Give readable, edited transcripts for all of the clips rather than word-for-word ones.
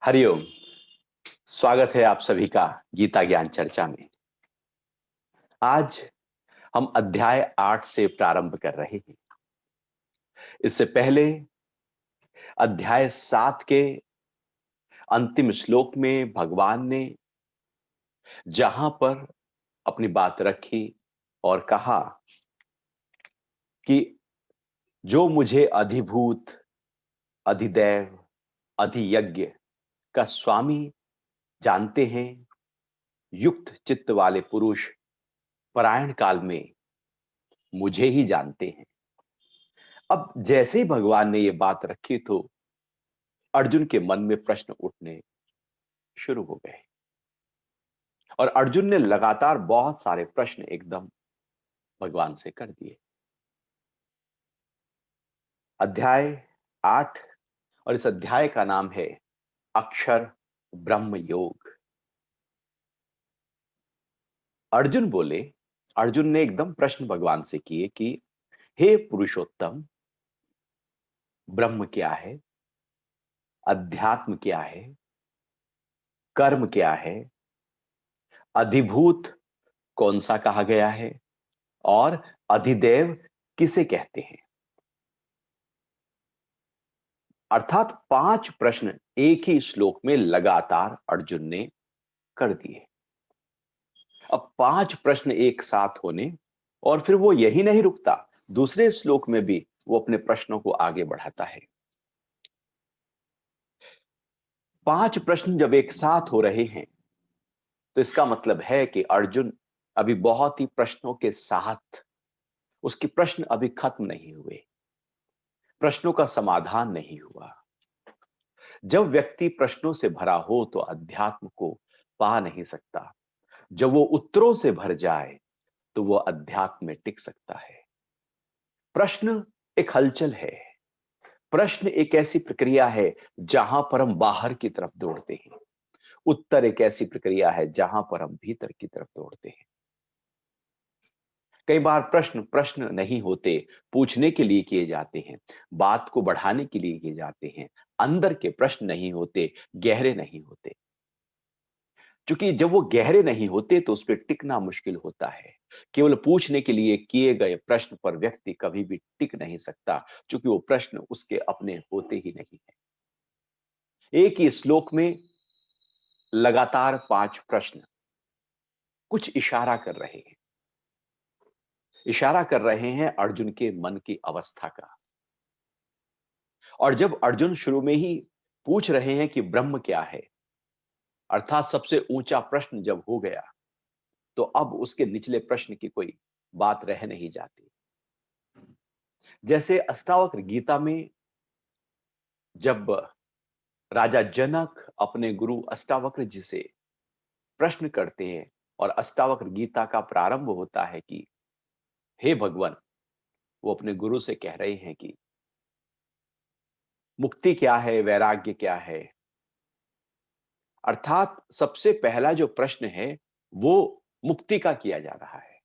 हरिओम। स्वागत है आप सभी का गीता ज्ञान चर्चा में। आज हम अध्याय 8 से प्रारंभ कर रहे हैं। इससे पहले अध्याय 7 के अंतिम श्लोक में भगवान ने जहां पर अपनी बात रखी और कहा कि जो मुझे अधिभूत, अधिदैव, अधियज्ञ का स्वामी जानते हैं, युक्त चित्त वाले पुरुष परायण काल में मुझे ही जानते हैं। अब जैसे ही भगवान ने ये बात रखी तो अर्जुन के मन में प्रश्न उठने शुरू हो गए और अर्जुन ने लगातार बहुत सारे प्रश्न एकदम भगवान से कर दिए। अध्याय 8 और इस अध्याय का नाम है अक्षर ब्रह्म योग। अर्जुन बोले, अर्जुन ने एकदम प्रश्न भगवान से किए कि हे पुरुषोत्तम, ब्रह्म क्या है, अध्यात्म क्या है, कर्म क्या है, अधिभूत कौन सा कहा गया है और अधिदेव किसे कहते हैं। अर्थात 5 प्रश्न एक ही श्लोक में लगातार अर्जुन ने कर दिए। अब 5 प्रश्न एक साथ होने और फिर वो यही नहीं रुकता, दूसरे श्लोक में भी वो अपने प्रश्नों को आगे बढ़ाता है। 5 प्रश्न जब एक साथ हो रहे हैं तो इसका मतलब है कि अर्जुन अभी बहुत ही प्रश्नों के साथ, उसके प्रश्न अभी खत्म नहीं हुए, प्रश्नों का समाधान नहीं हुआ। जब व्यक्ति प्रश्नों से भरा हो तो अध्यात्म को पा नहीं सकता। जब वो उत्तरों से भर जाए तो वो अध्यात्म में टिक सकता है। प्रश्न एक हलचल है। प्रश्न एक ऐसी प्रक्रिया है जहां पर हम बाहर की तरफ दौड़ते हैं। उत्तर एक ऐसी प्रक्रिया है जहां पर हम भीतर की तरफ दौड़ते हैं। कई बार प्रश्न प्रश्न नहीं होते, पूछने के लिए किए जाते हैं, बात को बढ़ाने के लिए किए जाते हैं। अंदर के प्रश्न नहीं होते, गहरे नहीं होते। क्योंकि जब वो गहरे नहीं होते तो उस पर टिकना मुश्किल होता है। केवल पूछने के लिए किए गए प्रश्न पर व्यक्ति कभी भी टिक नहीं सकता, क्योंकि वो प्रश्न उसके अपने होते ही नहीं है। एक ही श्लोक में लगातार 5 प्रश्न कुछ इशारा कर रहे हैं, इशारा कर रहे हैं अर्जुन के मन की अवस्था का। और जब अर्जुन शुरू में ही पूछ रहे हैं कि ब्रह्म क्या है, अर्थात सबसे ऊंचा प्रश्न जब हो गया तो अब उसके निचले प्रश्न की कोई बात रह नहीं जाती। जैसे अष्टावक्र गीता में जब राजा जनक अपने गुरु अष्टावक्र जी से प्रश्न करते हैं और अष्टावक्र गीता का प्रारंभ होता है कि हे भगवान, वो अपने गुरु से कह रहे हैं कि मुक्ति क्या है, वैराग्य क्या है। अर्थात सबसे पहला जो प्रश्न है वो मुक्ति का किया जा रहा है।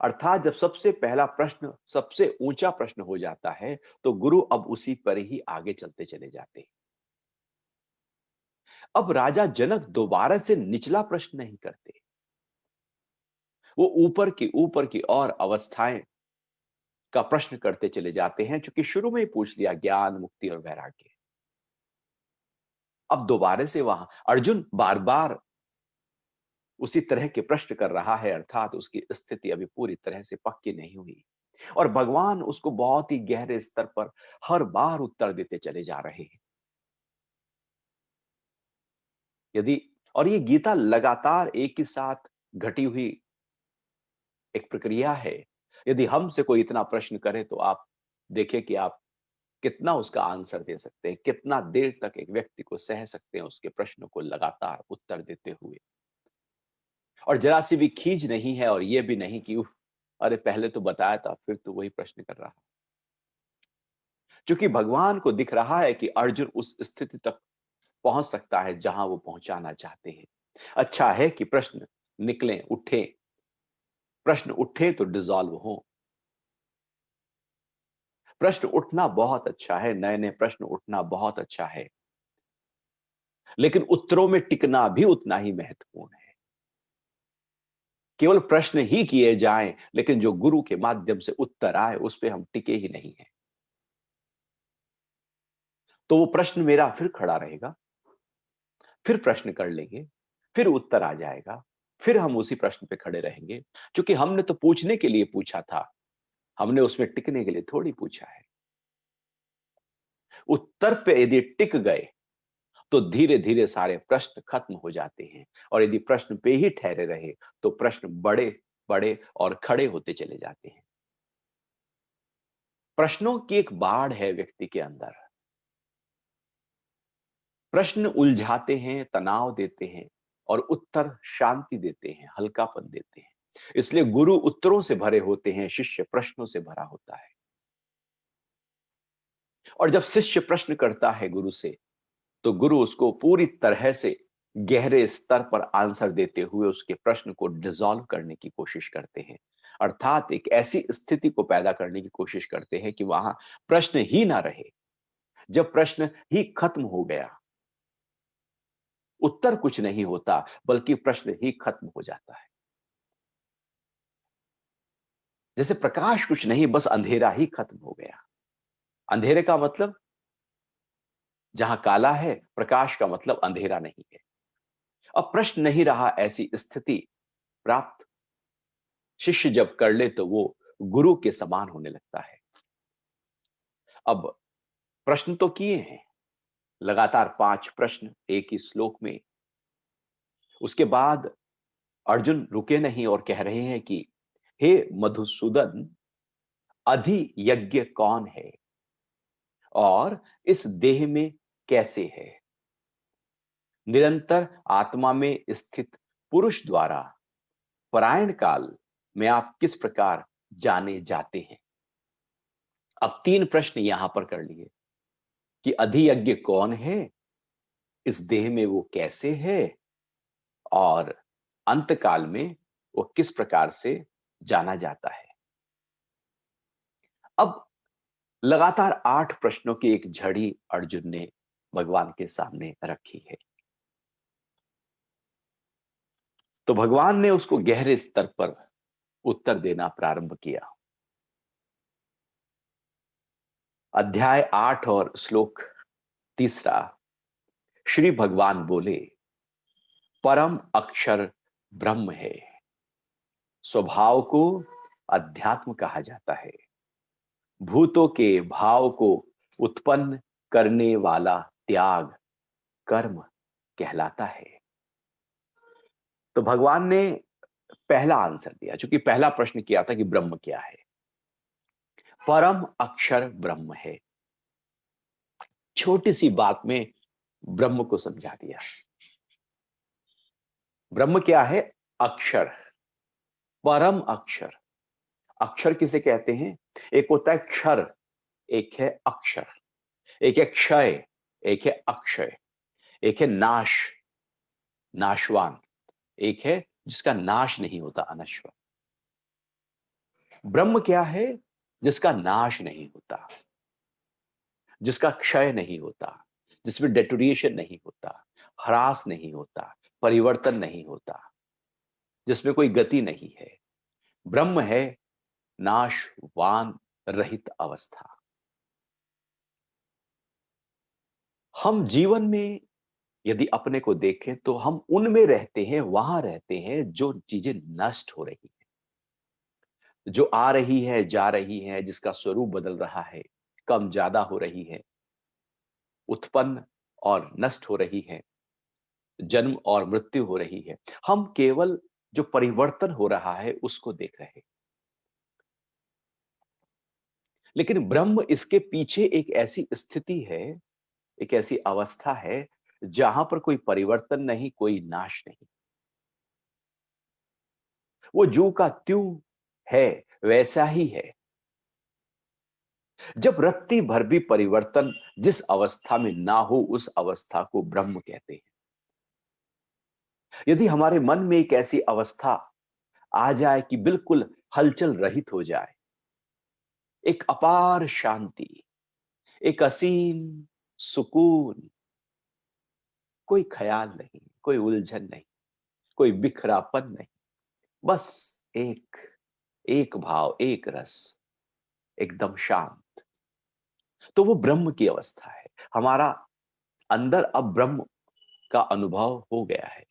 अर्थात जब सबसे पहला प्रश्न सबसे ऊंचा प्रश्न हो जाता है तो गुरु अब उसी पर ही आगे चलते चले जाते हैं। अब राजा जनक दोबारा से निचला प्रश्न नहीं करते, वो ऊपर की और अवस्थाएं का प्रश्न करते चले जाते हैं, क्योंकि शुरू में ही पूछ लिया ज्ञान, मुक्ति और वैराग्य। अब दोबारा से वहां अर्जुन बार बार उसी तरह के प्रश्न कर रहा है, अर्थात उसकी स्थिति अभी पूरी तरह से पक्की नहीं हुई और भगवान उसको बहुत ही गहरे स्तर पर हर बार उत्तर देते चले जा रहे हैं। यदि और ये गीता लगातार एक ही साथ घटी हुई एक प्रक्रिया है। यदि हमसे कोई इतना प्रश्न करे तो आप देखें कि आप कितना उसका आंसर दे सकते हैं, कितना देर तक एक व्यक्ति को सह सकते हैं उसके प्रश्नों को लगातार उत्तर देते हुए। और जरा सी भी खींच नहीं है और ये भी नहीं कि उफ, अरे पहले तो बताया था फिर तो वही प्रश्न कर रहा। क्योंकि भगवान को दिख रहा है कि अर्जुन उस स्थिति तक पहुंच सकता है जहां वो पहुंचाना चाहते हैं। अच्छा है कि प्रश्न निकले, उठे, प्रश्न उठे तो डिसॉल्व हो। प्रश्न उठना बहुत अच्छा है, नए नए प्रश्न उठना बहुत अच्छा है। लेकिन उत्तरों में टिकना भी उतना ही महत्वपूर्ण है। केवल प्रश्न ही किए जाएं, लेकिन जो गुरु के माध्यम से उत्तर आए उस पे हम टिके ही नहीं हैं, तो वो प्रश्न मेरा फिर खड़ा रहेगा, फिर प्रश्न कर लेंगे, फिर उत्तर आ जाएगा, फिर हम उसी प्रश्न पे खड़े रहेंगे, क्योंकि हमने तो पूछने के लिए पूछा था, हमने उसमें टिकने के लिए थोड़ी पूछा है। उत्तर पे यदि टिक गए तो धीरे धीरे सारे प्रश्न खत्म हो जाते हैं, और यदि प्रश्न पे ही ठहरे रहे तो प्रश्न बड़े बड़े और खड़े होते चले जाते हैं। प्रश्नों की एक बाढ़ है व्यक्ति के अंदर। प्रश्न उलझाते हैं, तनाव देते हैं, और उत्तर शांति देते हैं, हल्कापन देते हैं। इसलिए गुरु उत्तरों से भरे होते हैं, शिष्य प्रश्नों से भरा होता है। और जब शिष्य प्रश्न करता है गुरु से, तो गुरु उसको पूरी तरह से गहरे स्तर पर आंसर देते हुए उसके प्रश्न को डिसॉल्व करने की कोशिश करते हैं। अर्थात एक ऐसी स्थिति को पैदा करने की कोशिश करते हैं कि वहां प्रश्न ही ना रहे। जब प्रश्न ही खत्म हो गया, उत्तर कुछ नहीं होता, बल्कि प्रश्न ही खत्म हो जाता है। जैसे प्रकाश कुछ नहीं, बस अंधेरा ही खत्म हो गया। अंधेरे का मतलब, जहां काला है, प्रकाश का मतलब अंधेरा नहीं है। अब प्रश्न नहीं रहा, ऐसी स्थिति प्राप्त शिष्य जब कर ले तो वो गुरु के समान होने लगता है। अब प्रश्न तो किए हैं, लगातार 5 प्रश्न एक ही श्लोक में। उसके बाद अर्जुन रुके नहीं और कह रहे हैं कि हे मधुसूदन, अधियज्ञ कौन है और इस देह में कैसे है? निरंतर आत्मा में स्थित पुरुष द्वारा परायण काल में आप किस प्रकार जाने जाते हैं? अब 3 प्रश्न यहां पर कर लिए कि अधियज्ञ कौन है, इस देह में वो कैसे है, और अंतकाल में वो किस प्रकार से जाना जाता है। अब लगातार 8 प्रश्नों की एक झड़ी अर्जुन ने भगवान के सामने रखी है। तो भगवान ने उसको गहरे स्तर पर उत्तर देना प्रारंभ किया। अध्याय 8 और श्लोक 3, श्री भगवान बोले, परम अक्षर ब्रह्म है, स्वभाव को अध्यात्म कहा जाता है, भूतों के भाव को उत्पन्न करने वाला त्याग कर्म कहलाता है। तो भगवान ने पहला आंसर दिया, क्योंकि पहला प्रश्न किया था कि ब्रह्म क्या है। परम अक्षर ब्रह्म है। छोटी सी बात में ब्रह्म को समझा दिया। ब्रह्म क्या है? अक्षर, परम अक्षर। अक्षर किसे कहते हैं? एक होता है क्षर, एक है अक्षर। एक है क्षय, एक है अक्षय। एक है नाश, नाशवान। एक है जिसका नाश नहीं होता, अनश्वर। ब्रह्म क्या है? जिसका नाश नहीं होता, जिसका क्षय नहीं होता, जिसमें डेटोरिएशन नहीं होता, ह्रास नहीं होता, परिवर्तन नहीं होता, जिसमें कोई गति नहीं है। ब्रह्म है नाशवान रहित अवस्था। हम जीवन में यदि अपने को देखें तो हम उनमें रहते हैं, वहां रहते हैं जो चीजें नष्ट हो रही हैं, जो आ रही है, जा रही है, जिसका स्वरूप बदल रहा है, कम ज्यादा हो रही है, उत्पन्न और नष्ट हो रही है, जन्म और मृत्यु हो रही है। हम केवल जो परिवर्तन हो रहा है उसको देख रहे हैं। लेकिन ब्रह्म, इसके पीछे एक ऐसी स्थिति है, एक ऐसी अवस्था है जहां पर कोई परिवर्तन नहीं, कोई नाश नहीं। वो ज्यों का त्यों है, वैसा ही है। जब रत्ती भर भी परिवर्तन जिस अवस्था में ना हो, उस अवस्था को ब्रह्म कहते हैं। यदि हमारे मन में एक ऐसी अवस्था आ जाए कि बिल्कुल हलचल रहित हो जाए, एक अपार शांति, एक असीम सुकून, कोई ख्याल नहीं, कोई उलझन नहीं, कोई बिखरापन नहीं, बस एक एक भाव, एक रस, एकदम शांत। तो वो ब्रह्म की अवस्था है। हमारा अंदर अब ब्रह्म का अनुभव हो गया है।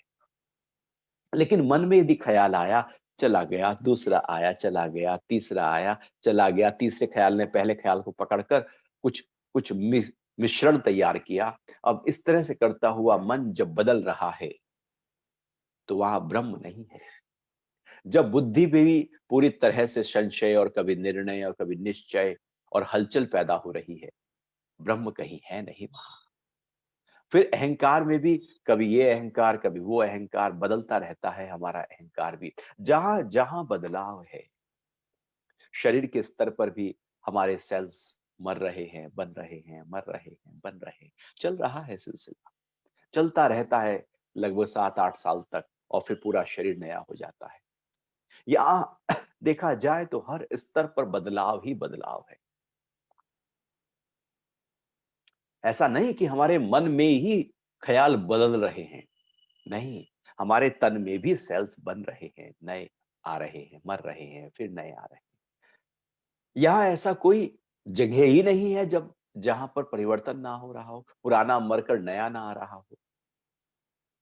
लेकिन मन में यदि ख्याल आया, चला गया, दूसरा आया, चला गया, तीसरा आया, चला गया, तीसरे ख्याल ने पहले ख्याल को पकड़कर कुछ कुछ मिश्रण तैयार किया। अब इस तरह से करता हुआ मन जब बदल रहा है, तो वहां ब्रह्म नहीं है। जब बुद्धि में भी पूरी तरह से संशय और कभी निर्णय और कभी निश्चय और हलचल पैदा हो रही है, ब्रह्म कहीं है नहीं वहां। फिर अहंकार में भी कभी ये अहंकार, कभी वो अहंकार, बदलता रहता है हमारा अहंकार भी। जहां जहां बदलाव है, शरीर के स्तर पर भी हमारे सेल्स मर रहे हैं, बन रहे हैं, मर रहे हैं, बन रहे हैं। चल रहा है सिलसिला, चलता रहता है लगभग 7-8 साल तक, और फिर पूरा शरीर नया हो जाता है। यहाँ देखा जाए तो हर स्तर पर बदलाव ही बदलाव है। ऐसा नहीं कि हमारे मन में ही ख्याल बदल रहे हैं, नहीं, हमारे तन में भी सेल्स बन रहे हैं, नए आ रहे हैं, मर रहे हैं, फिर नए आ रहे हैं। यहां ऐसा कोई जगह ही नहीं है जब जहां पर परिवर्तन ना हो रहा हो, पुराना मरकर नया ना आ रहा हो,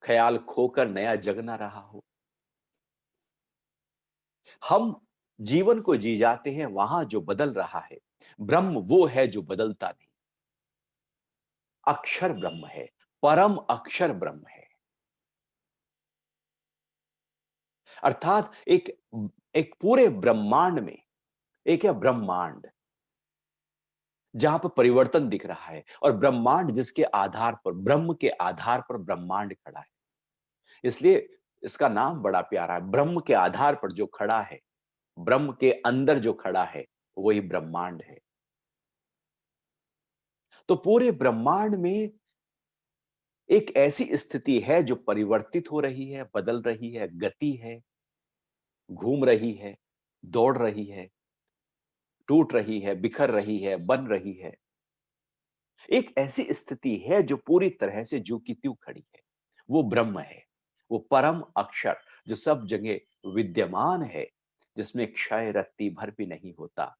ख्याल खोकर नया जग ना रहा हो। हम जीवन को जी जाते हैं वहां जो बदल रहा है, ब्रह्म वो है जो बदलता नहीं। अक्षर ब्रह्म है, परम अक्षर ब्रह्म है। अर्थात एक एक पूरे ब्रह्मांड में एक है ब्रह्मांड, जहां पर परिवर्तन दिख रहा है, और ब्रह्मांड जिसके आधार पर, ब्रह्म के आधार पर ब्रह्मांड खड़ा है। इसलिए इसका नाम बड़ा प्यारा है। ब्रह्म के आधार पर जो खड़ा है, ब्रह्म के अंदर जो खड़ा है, वही ब्रह्मांड है। तो पूरे ब्रह्मांड में एक ऐसी स्थिति है जो परिवर्तित हो रही है, बदल रही है, गति है, घूम रही है, दौड़ रही है, टूट रही है, बिखर रही है, बन रही है। एक ऐसी स्थिति है जो पूरी तरह से ज्यों की त्यों खड़ी है। वो ब्रह्म है, वो परम अक्षर जो सब जगह विद्यमान है, जिसमें क्षय रत्ती भर भी नहीं होता,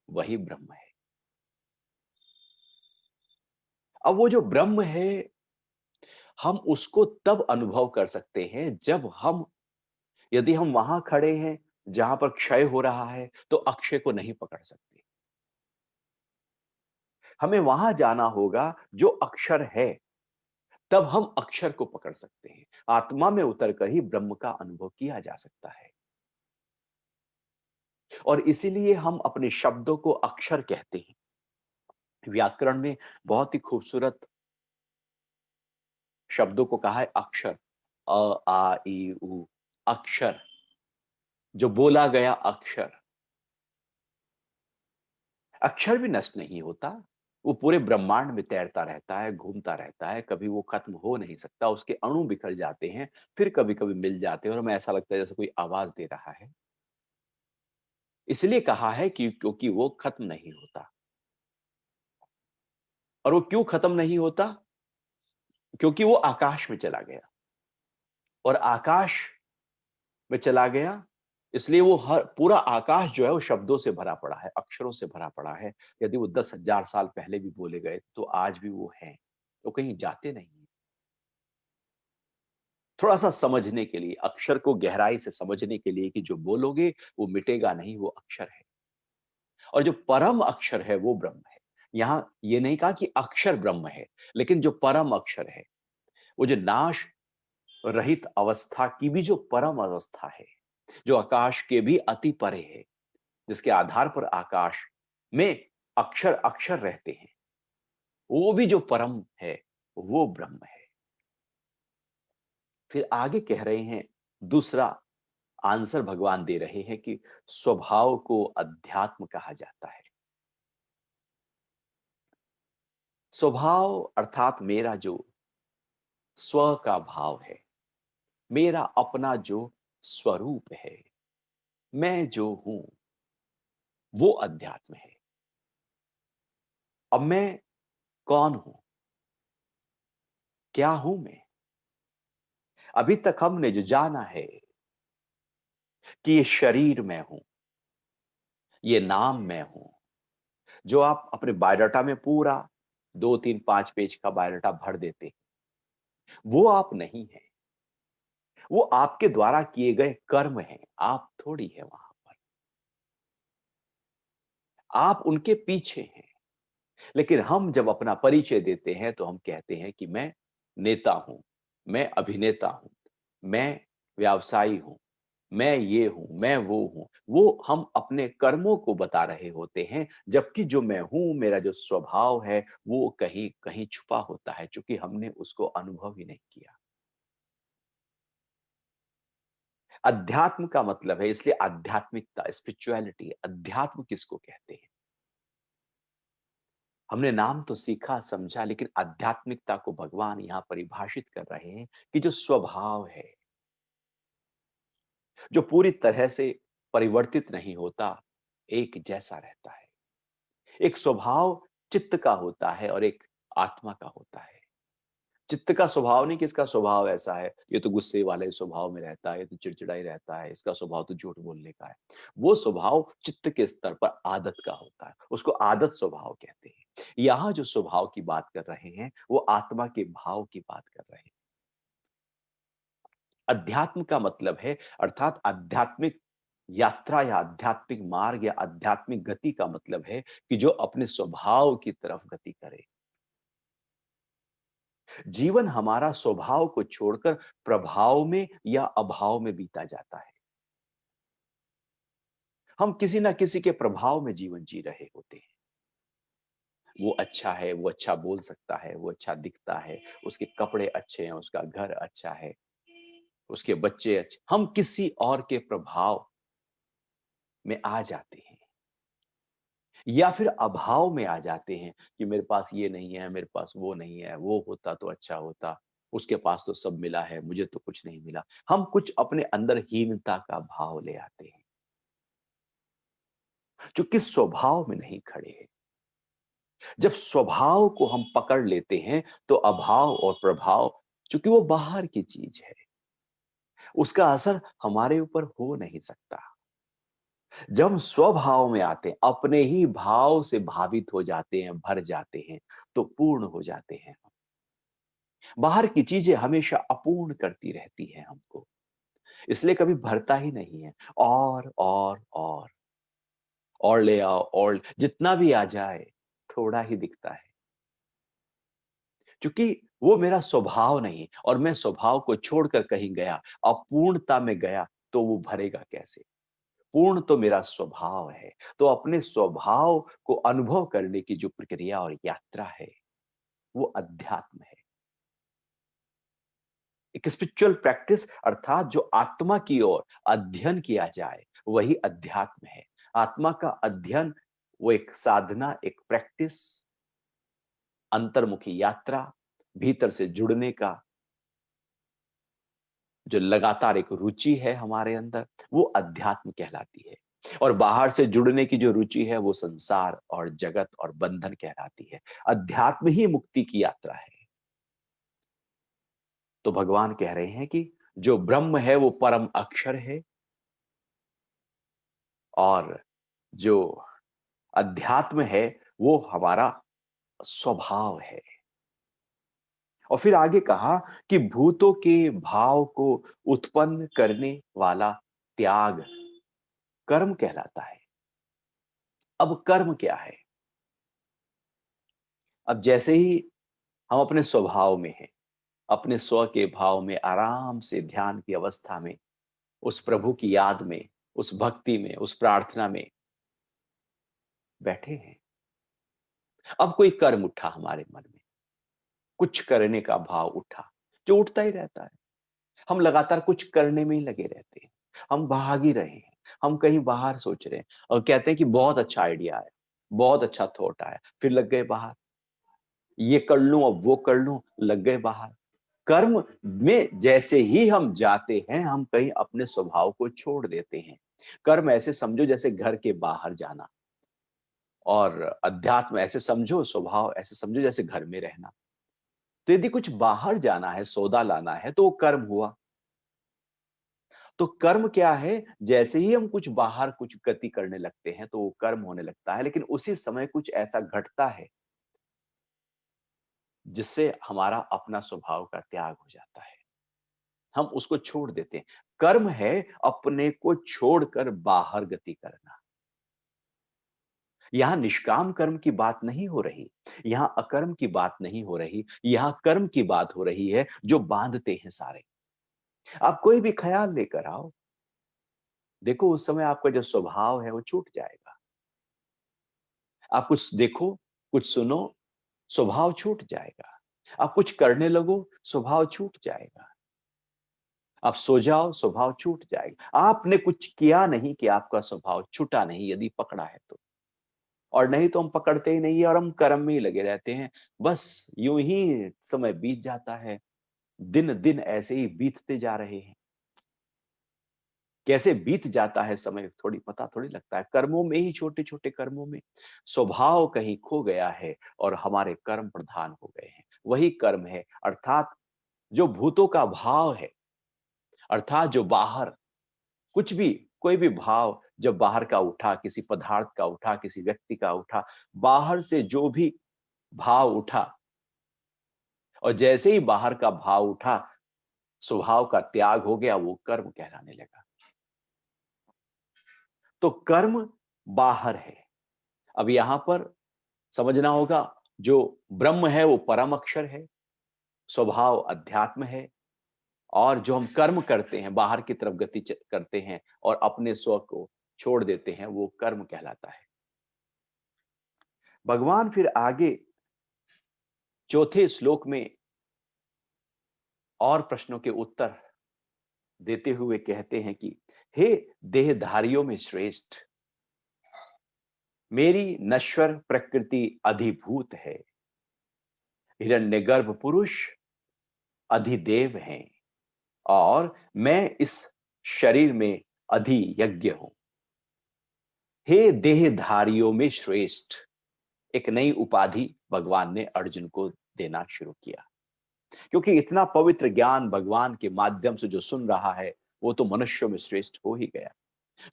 वही ब्रह्म है। अब वो जो ब्रह्म है, हम उसको तब अनुभव कर सकते हैं जब हम, यदि हम वहां खड़े हैं जहां पर क्षय हो रहा है, तो अक्षय को नहीं पकड़ सकते। हमें वहां जाना होगा जो अक्षर है, तब हम अक्षर को पकड़ सकते हैं। आत्मा में उतरकर ही ब्रह्म का अनुभव किया जा सकता है। और इसीलिए हम अपने शब्दों को अक्षर कहते हैं। व्याकरण में बहुत ही खूबसूरत शब्दों को कहा है अक्षर। अ आ ई उ, अक्षर, जो बोला गया अक्षर। अक्षर भी नष्ट नहीं होता, वो पूरे ब्रह्मांड में तैरता रहता है, घूमता रहता है, कभी वो खत्म हो नहीं सकता। उसके अणु बिखर जाते हैं, फिर कभी कभी मिल जाते हैं, और हमें ऐसा लगता है जैसे कोई आवाज दे रहा है। इसलिए कहा है कि क्योंकि वो खत्म नहीं होता। और वो क्यों खत्म नहीं होता? क्योंकि वो आकाश में चला गया, और आकाश में चला गया, इसलिए वो हर पूरा आकाश जो है वो शब्दों से भरा पड़ा है, अक्षरों से भरा पड़ा है। यदि वो 10,000 साल पहले भी बोले गए, तो आज भी वो हैं, वो कहीं जाते नहीं। थोड़ा सा समझने के लिए, अक्षर को गहराई से समझने के लिए, कि जो बोलोगे वो मिटेगा नहीं, वो अक्षर है। और जो परम अक्षर है वो ब्रह्म है। यहां ये नहीं कहा कि अक्षर ब्रह्म है, लेकिन जो परम अक्षर है, वो जो नाश रहित अवस्था की भी जो परम अवस्था है, जो आकाश के भी अति परे है, जिसके आधार पर आकाश में अक्षर अक्षर रहते हैं, वो भी जो परम है, वो ब्रह्म है। फिर आगे कह रहे हैं, दूसरा आंसर भगवान दे रहे हैं कि स्वभाव को अध्यात्म कहा जाता है। स्वभाव अर्थात मेरा जो स्व का भाव है, मेरा अपना जो स्वरूप है, मैं जो हूं, वो अध्यात्म है। अब मैं कौन हूं, क्या हूं मैं? अभी तक हमने जो जाना है कि ये शरीर मैं हूं, ये नाम मैं हूं, जो आप अपने बायोडाटा में पूरा 2 3 5 पेज का बायोडाटा भर देते हैं, वो आप नहीं है। वो आपके द्वारा किए गए कर्म हैं, आप थोड़ी है वहां पर। आप उनके पीछे हैं। लेकिन हम जब अपना परिचय देते हैं तो हम कहते हैं कि मैं नेता हूं, मैं अभिनेता हूं, मैं व्यवसायी हूं, मैं ये हूं, मैं वो हूं। वो हम अपने कर्मों को बता रहे होते हैं, जबकि जो मैं हूं, मेरा जो स्वभाव है, वो कहीं कहीं छुपा होता है, क्योंकि हमने उसको अनुभव ही नहीं किया। अध्यात्म का मतलब है, इसलिए आध्यात्मिकता, स्पिरिचुअलिटी, अध्यात्म किसको कहते हैं? हमने नाम तो सीखा समझा, लेकिन आध्यात्मिकता को भगवान यहां परिभाषित कर रहे हैं कि जो स्वभाव है, जो पूरी तरह से परिवर्तित नहीं होता, एक जैसा रहता है। एक स्वभाव चित्त का होता है और एक आत्मा का होता है। चित्त का स्वभाव नहीं कि इसका स्वभाव ऐसा है, ये तो गुस्से वाले स्वभाव में रहता है, ये तो चिड़चिड़ा ही रहता है, इसका स्वभाव तो झूठ बोलने का है। वो स्वभाव चित्त के स्तर पर आदत का होता है, उसको आदत स्वभाव कहते हैं। यहाँ जो स्वभाव की बात कर रहे हैं, वो आत्मा के भाव की बात कर रहे हैं। अध्यात्म का मतलब है, अर्थात आध्यात्मिक यात्रा या आध्यात्मिक मार्ग या आध्यात्मिक गति का मतलब है कि जो अपने स्वभाव की तरफ गति करे। जीवन हमारा स्वभाव को छोड़कर प्रभाव में या अभाव में बीता जाता है। हम किसी ना किसी के प्रभाव में जीवन जी रहे होते हैं। वो अच्छा है, वो अच्छा बोल सकता है, वो अच्छा दिखता है, उसके कपड़े अच्छे हैं, उसका घर अच्छा है, उसके बच्चे अच्छे, हम किसी और के प्रभाव में आ जाते हैं या फिर अभाव में आ जाते हैं कि मेरे पास ये नहीं है, मेरे पास वो नहीं है, वो होता तो अच्छा होता, उसके पास तो सब मिला है, मुझे तो कुछ नहीं मिला। हम कुछ अपने अंदर हीनता का भाव ले आते हैं, जो किस स्वभाव में नहीं खड़े हैं। जब स्वभाव को हम पकड़ लेते हैं तो अभाव और प्रभाव, चूंकि वो बाहर की चीज है, उसका असर हमारे ऊपर हो नहीं सकता। जब हम स्वभाव में आते हैं, अपने ही भाव से भावित हो जाते हैं, भर जाते हैं, तो पूर्ण हो जाते हैं। बाहर की चीजें हमेशा अपूर्ण करती रहती हैं हमको, इसलिए कभी भरता ही नहीं है। और ले आओ, और जितना भी आ जाए थोड़ा ही दिखता है, क्योंकि वो मेरा स्वभाव नहीं। और मैं स्वभाव को छोड़कर कहीं गया, अपूर्णता में गया, तो वो भरेगा कैसे? पूर्ण तो मेरा स्वभाव है। तो अपने स्वभाव को अनुभव करने की जो प्रक्रिया और यात्रा है, वो अध्यात्म है। एक स्पिरिचुअल प्रैक्टिस, अर्थात जो आत्मा की ओर अध्ययन किया जाए, वही अध्यात्म है। आत्मा का अध्ययन वो एक साधना, एक प्रैक्टिस, अंतर्मुखी यात्रा, भीतर से जुड़ने का जो लगातार एक रुचि है हमारे अंदर, वो अध्यात्म कहलाती है। और बाहर से जुड़ने की जो रुचि है, वो संसार और जगत और बंधन कहलाती है। अध्यात्म ही मुक्ति की यात्रा है। तो भगवान कह रहे हैं कि जो ब्रह्म है वो परम अक्षर है, और जो अध्यात्म है वो हमारा स्वभाव है। और फिर आगे कहा कि भूतों के भाव को उत्पन्न करने वाला त्याग कर्म कहलाता है। अब कर्म क्या है? अब जैसे ही हम अपने स्वभाव में हैं, अपने स्व के भाव में आराम से ध्यान की अवस्था में, उस प्रभु की याद में, उस भक्ति में, उस प्रार्थना में बैठे हैं, अब कोई कर्म उठा हमारे मन में, कुछ करने का भाव उठा, जो उठता ही रहता है। हम लगातार कुछ करने में ही लगे रहते हैं, हम भाग ही रहे हैं, हम कहीं बाहर सोच रहे हैं और कहते हैं कि बहुत अच्छा आइडिया है, बहुत अच्छा थॉट आया, फिर लग गए बाहर, ये कर लूं, अब वो कर लूं, लग गए बाहर। कर्म में जैसे ही हम जाते हैं, हम कहीं अपने स्वभाव को छोड़ देते हैं। कर्म ऐसे समझो जैसे घर के बाहर जाना, और अध्यात्म ऐसे समझो, स्वभाव ऐसे समझो जैसे घर में रहना। तो यदि कुछ बाहर जाना है, सौदा लाना है, तो वो कर्म हुआ। तो कर्म क्या है, जैसे ही हम कुछ बाहर कुछ गति करने लगते हैं तो वो कर्म होने लगता है, लेकिन उसी समय कुछ ऐसा घटता है जिससे हमारा अपना स्वभाव का त्याग हो जाता है, हम उसको छोड़ देते हैं। कर्म है अपने को छोड़कर बाहर गति करना। यहां निष्काम कर्म की बात नहीं हो रही, यहां अकर्म की बात नहीं हो रही, यहां कर्म की बात हो रही है जो बांधते हैं सारे। आप कोई भी ख्याल लेकर आओ, देखो उस समय आपका जो स्वभाव है वो छूट जाएगा। आप कुछ देखो, कुछ सुनो, स्वभाव छूट जाएगा। आप कुछ करने लगो, स्वभाव छूट जाएगा। आप सो जाओ, स्वभाव छूट जाएगा। आपने कुछ किया नहीं कि आपका स्वभाव छूटा नहीं, यदि पकड़ा है तो। और नहीं तो हम पकड़ते ही नहीं है और हम कर्म में ही लगे रहते हैं। बस यूं ही समय बीत जाता है, दिन दिन ऐसे ही बीतते जा रहे हैं। कैसे बीत जाता है समय थोड़ी पता थोड़ी लगता है। कर्मों में ही, छोटे छोटे कर्मों में स्वभाव कहीं खो गया है और हमारे कर्म प्रधान हो गए हैं। वही कर्म है, अर्थात जो भूतों का भाव है, अर्थात जो बाहर कुछ भी, कोई भी भाव जब बाहर का उठा, किसी पदार्थ का उठा, किसी व्यक्ति का उठा, बाहर से जो भी भाव उठा, और जैसे ही बाहर का भाव उठा, स्वभाव का त्याग हो गया, वो कर्म कहलाने लगा। तो कर्म बाहर है। अब यहां पर समझना होगा, जो ब्रह्म है वो परम अक्षर है, स्वभाव अध्यात्म है, और जो हम कर्म करते हैं, बाहर की तरफ गति करते हैं और अपने स्व को छोड़ देते हैं, वो कर्म कहलाता है। भगवान फिर आगे चौथे श्लोक में और प्रश्नों के उत्तर देते हुए कहते हैं कि हे देहधारियों में श्रेष्ठ, मेरी नश्वर प्रकृति अधिभूत है, हिरण्यगर्भ पुरुष अधिदेव हैं, और मैं इस शरीर में अधियज्ञ हूं। हे देहधारियों में श्रेष्ठ, एक नई उपाधि भगवान ने अर्जुन को देना शुरू किया, क्योंकि इतना पवित्र ज्ञान भगवान के माध्यम से जो सुन रहा है वो तो मनुष्यों में श्रेष्ठ हो ही गया।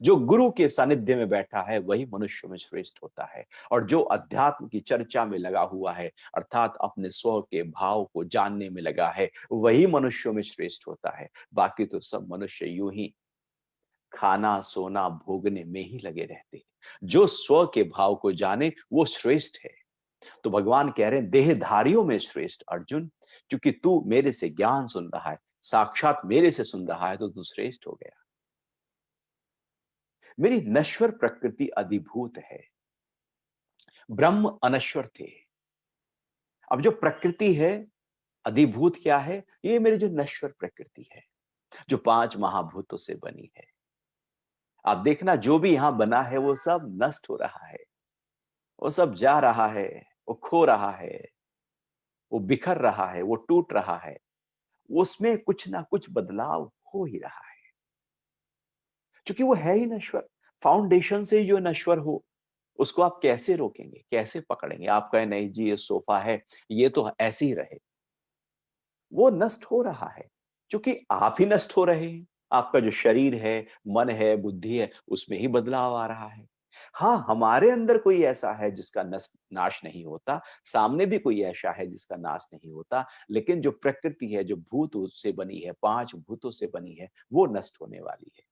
जो गुरु के सानिध्य में बैठा है वही मनुष्य में श्रेष्ठ होता है, और जो अध्यात्म की चर्चा में लगा हुआ है, अर्थात अपने स्व के भाव को जानने में लगा है, वही मनुष्यों में श्रेष्ठ होता है। बाकी तो सब मनुष्य यूं ही खाना सोना भोगने में ही लगे रहते हैं। जो स्व के भाव को जाने वो श्रेष्ठ है। तो भगवान कह रहे हैं देहधारियों में श्रेष्ठ अर्जुन, क्योंकि तू मेरे से ज्ञान सुन रहा है, साक्षात मेरे से सुन रहा है, तो तू श्रेष्ठ हो गया। मेरी नश्वर प्रकृति अधिभूत है। ब्रह्म अनश्वर थे। अब जो प्रकृति है, अधिभूत क्या है, ये मेरी जो नश्वर प्रकृति है, जो 5 महाभूतों से बनी है। आप देखना जो भी यहां बना है वो सब नष्ट हो रहा है, वो सब जा रहा है, वो खो रहा है, वो बिखर रहा है, वो टूट रहा है, उसमें कुछ ना कुछ बदलाव हो ही रहा है, क्योंकि वो है ही नश्वर। फाउंडेशन से ही जो नश्वर हो, उसको आप कैसे रोकेंगे, कैसे पकड़ेंगे? आप कहें नहीं जी ये सोफा है, ये तो ऐसे ही रहे। वो नष्ट हो रहा है, क्योंकि आप ही नष्ट हो रहे हैं। आपका जो शरीर है, मन है, बुद्धि है, उसमें ही बदलाव आ रहा है। हाँ, हमारे अंदर कोई ऐसा है जिसका नाश नहीं होता, सामने भी कोई ऐसा है जिसका नाश नहीं होता, लेकिन जो प्रकृति है, जो भूत उससे बनी है, 5 भूतों से बनी है, वो नष्ट होने वाली है।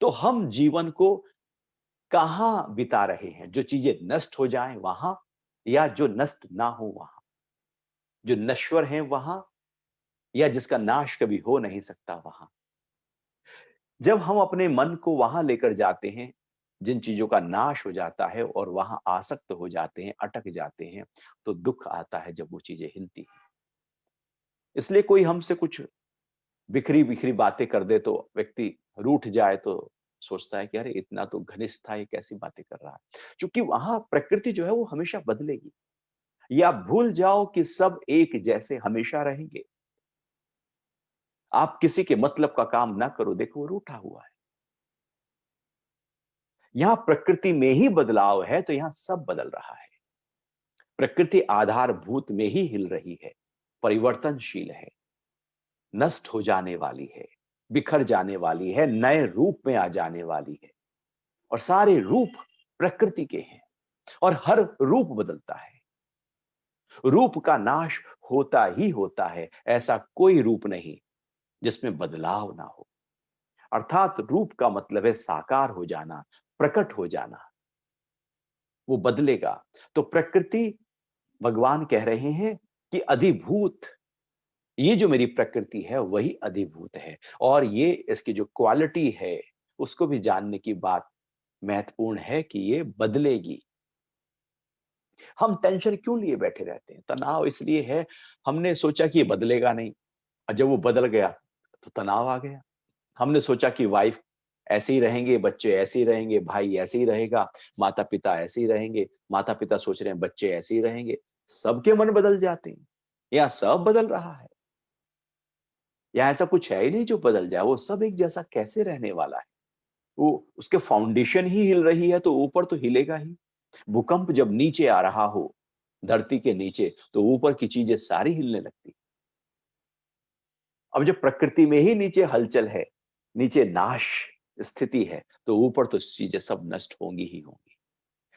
तो हम जीवन को कहाँ बिता रहे हैं? जो चीजें नष्ट हो जाएं वहां, या जो नष्ट ना हो वहां? जो नश्वर हैं वहां, या जिसका नाश कभी हो नहीं सकता वहां? जब हम अपने मन को वहां लेकर जाते हैं, जिन चीजों का नाश हो जाता है और वहां आसक्त हो जाते हैं, अटक जाते हैं, तो दुख आता है जब वो चीजें हिलती हैं। इसलिए कोई हमसे कुछ बिखरी बिखरी बातें कर दे तो व्यक्ति रूठ जाए तो सोचता है कि अरे इतना तो घनिष्ठ था, ये कैसी बातें कर रहा है। क्योंकि वहां प्रकृति जो है वो हमेशा बदलेगी। या भूल जाओ कि सब एक जैसे हमेशा रहेंगे। आप किसी के मतलब का काम ना करो, देखो वो रूठा हुआ है। यहां प्रकृति में ही बदलाव है तो यहां सब बदल रहा है। प्रकृति आधारभूत में ही हिल रही है, परिवर्तनशील है। नष्ट हो जाने वाली है, बिखर जाने वाली है, नए रूप में आ जाने वाली है। और सारे रूप प्रकृति के हैं और हर रूप बदलता है। रूप का नाश होता ही होता है, ऐसा कोई रूप नहीं जिसमें बदलाव ना हो। अर्थात रूप का मतलब है साकार हो जाना, प्रकट हो जाना। वो बदलेगा। तो प्रकृति, भगवान कह रहे हैं कि अधिभूत, ये जो मेरी प्रकृति है वही अधिभूत है। और ये इसकी जो क्वालिटी है उसको भी जानने की बात महत्वपूर्ण है कि ये बदलेगी। हम टेंशन क्यों लिए बैठे रहते हैं? तनाव इसलिए है, हमने सोचा कि ये बदलेगा नहीं, और जब वो बदल गया तो तनाव आ गया। हमने सोचा कि वाइफ ऐसे ही रहेंगे, बच्चे ऐसे ही रहेंगे, भाई ऐसे ही रहेगा, माता पिता ऐसे ही रहेंगे, माता पिता सोच रहे हैं बच्चे ऐसे ही रहेंगे। सबके मन बदल जाते हैं, या सब बदल रहा है, या ऐसा कुछ है ही नहीं जो बदल जाए। वो सब एक जैसा कैसे रहने वाला है? वो उसके फाउंडेशन ही हिल रही है तो ऊपर तो हिलेगा ही। भूकंप जब नीचे आ रहा हो, धरती के नीचे, तो ऊपर की चीजें सारी हिलने लगती। अब जब प्रकृति में ही नीचे हलचल है, नीचे नाश स्थिति है, तो ऊपर तो चीजें सब नष्ट होंगी ही होंगी।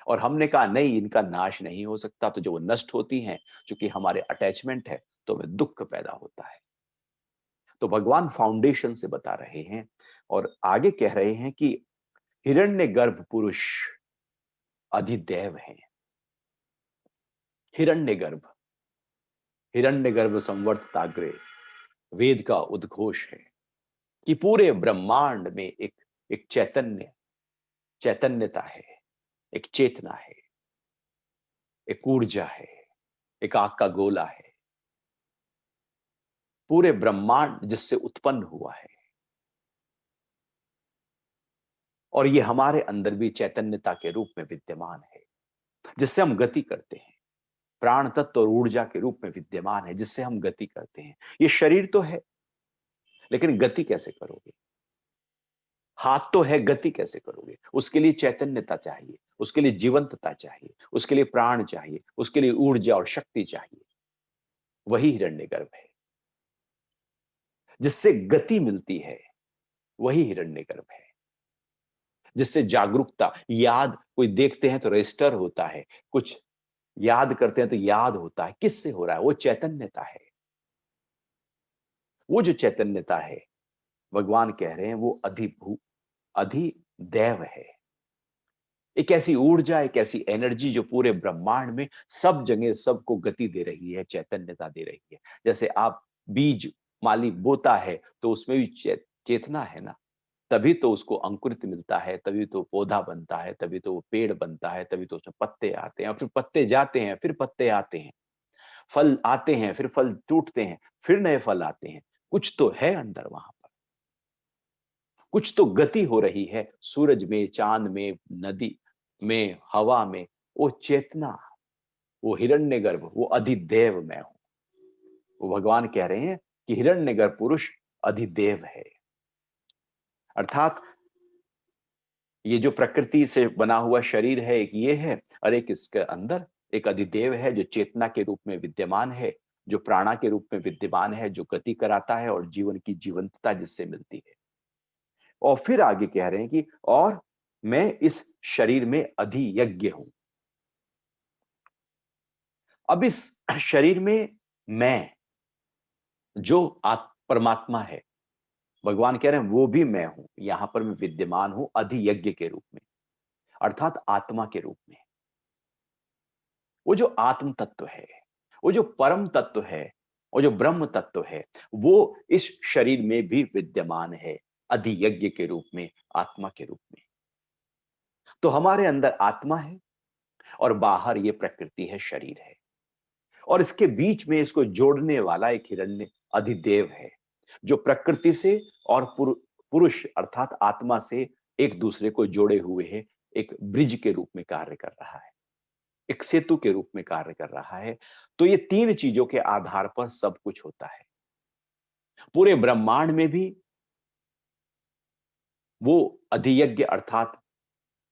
और हमने कहा नहीं, इनका नाश नहीं हो सकता, तो जो वो नष्ट होती हैं, चूंकि हमारे अटैचमेंट है, तो हमें दुख पैदा होता है। तो भगवान फाउंडेशन से बता रहे हैं और आगे कह रहे हैं कि हिरण्यगर्भ पुरुष अधिदैव हैं। हिरण्यगर्भ, हिरण्यगर्भ संवर्तताग्रे, वेद का उद्घोष है कि पूरे ब्रह्मांड में एक चैतन्य, चैतन्यता है, एक चेतना है, एक ऊर्जा है, एक आग का गोला है, पूरे ब्रह्मांड जिससे उत्पन्न हुआ है। और ये हमारे अंदर भी चैतन्यता के रूप में विद्यमान है, जिससे हम गति करते हैं। प्राण तत्व और ऊर्जा के रूप में विद्यमान है, जिससे हम गति करते हैं। ये शरीर तो है, लेकिन गति कैसे करोगे? हाथ तो है, गति कैसे करोगे? उसके लिए चैतन्यता चाहिए, उसके लिए जीवंतता चाहिए, उसके लिए प्राण चाहिए, उसके लिए ऊर्जा और शक्ति चाहिए। वही हिरण्यगर्भ है, जिससे गति मिलती है, वही हिरण्यगर्भ है। जिससे जागरूकता, याद, कोई देखते हैं तो रजिस्टर होता है, कुछ याद करते हैं तो याद होता है। किससे हो रहा है? वो चैतन्यता है। वो जो चैतन्यता है, भगवान कह रहे हैं वो अधिदैव है। एक ऐसी ऊर्जा, एक ऐसी एनर्जी जो पूरे ब्रह्मांड में सब जगह सबको गति दे रही है, चैतन्यता दे रही है। जैसे आप बीज माली बोता है तो उसमें भी चेतना है ना, तभी तो उसको अंकुरित मिलता है, तभी तो पौधा बनता है, तभी तो वो पेड़ बनता है, तभी तो उसमें पत्ते आते हैं, फिर पत्ते जाते हैं, फिर पत्ते आते हैं, फल आते हैं, फिर फल टूटते हैं, फिर नए फल आते हैं। कुछ तो है अंदर वहां पर, कुछ तो गति हो रही है, सूरज में, चांद में, नदी में, हवा में। वो चेतना, वो हिरण्यगर्भ, वो अधिदेव मैं हूं। वो भगवान कह रहे हैं कि हिरण्यगर्भ पुरुष अधिदेव है। अर्थात ये जो प्रकृति से बना हुआ शरीर है, एक ये है, और एक इसके अंदर एक अधिदेव है जो चेतना के रूप में विद्यमान है, जो प्राणा के रूप में विद्यमान है, जो गति कराता है और जीवन की जीवंतता जिससे मिलती है। और फिर आगे कह रहे हैं कि और मैं इस शरीर में अधियज्ञ हूं। अब इस शरीर में मैं, जो परमात्मा है, भगवान कह रहे हैं वो भी मैं हूं, यहां पर मैं विद्यमान हूं अधियज्ञ के रूप में, अर्थात आत्मा के रूप में। वो जो आत्म तत्व है, वो जो परम तत्व है, वो जो ब्रह्म तत्व है, वो इस शरीर में भी विद्यमान है, अधियज्ञ के रूप में, आत्मा के रूप में। तो हमारे अंदर आत्मा है और बाहर ये प्रकृति है, शरीर है, और इसके बीच में इसको जोड़ने वाला एक हिरण्य अधिदेव है, जो प्रकृति से और पुरुष अर्थात आत्मा से एक दूसरे को जोड़े हुए है, एक ब्रिज के रूप में कार्य कर रहा है, एक सेतु के रूप में कार्य कर रहा है। तो ये तीन चीजों के आधार पर सब कुछ होता है। पूरे ब्रह्मांड में भी वो अधियज्ञ अर्थात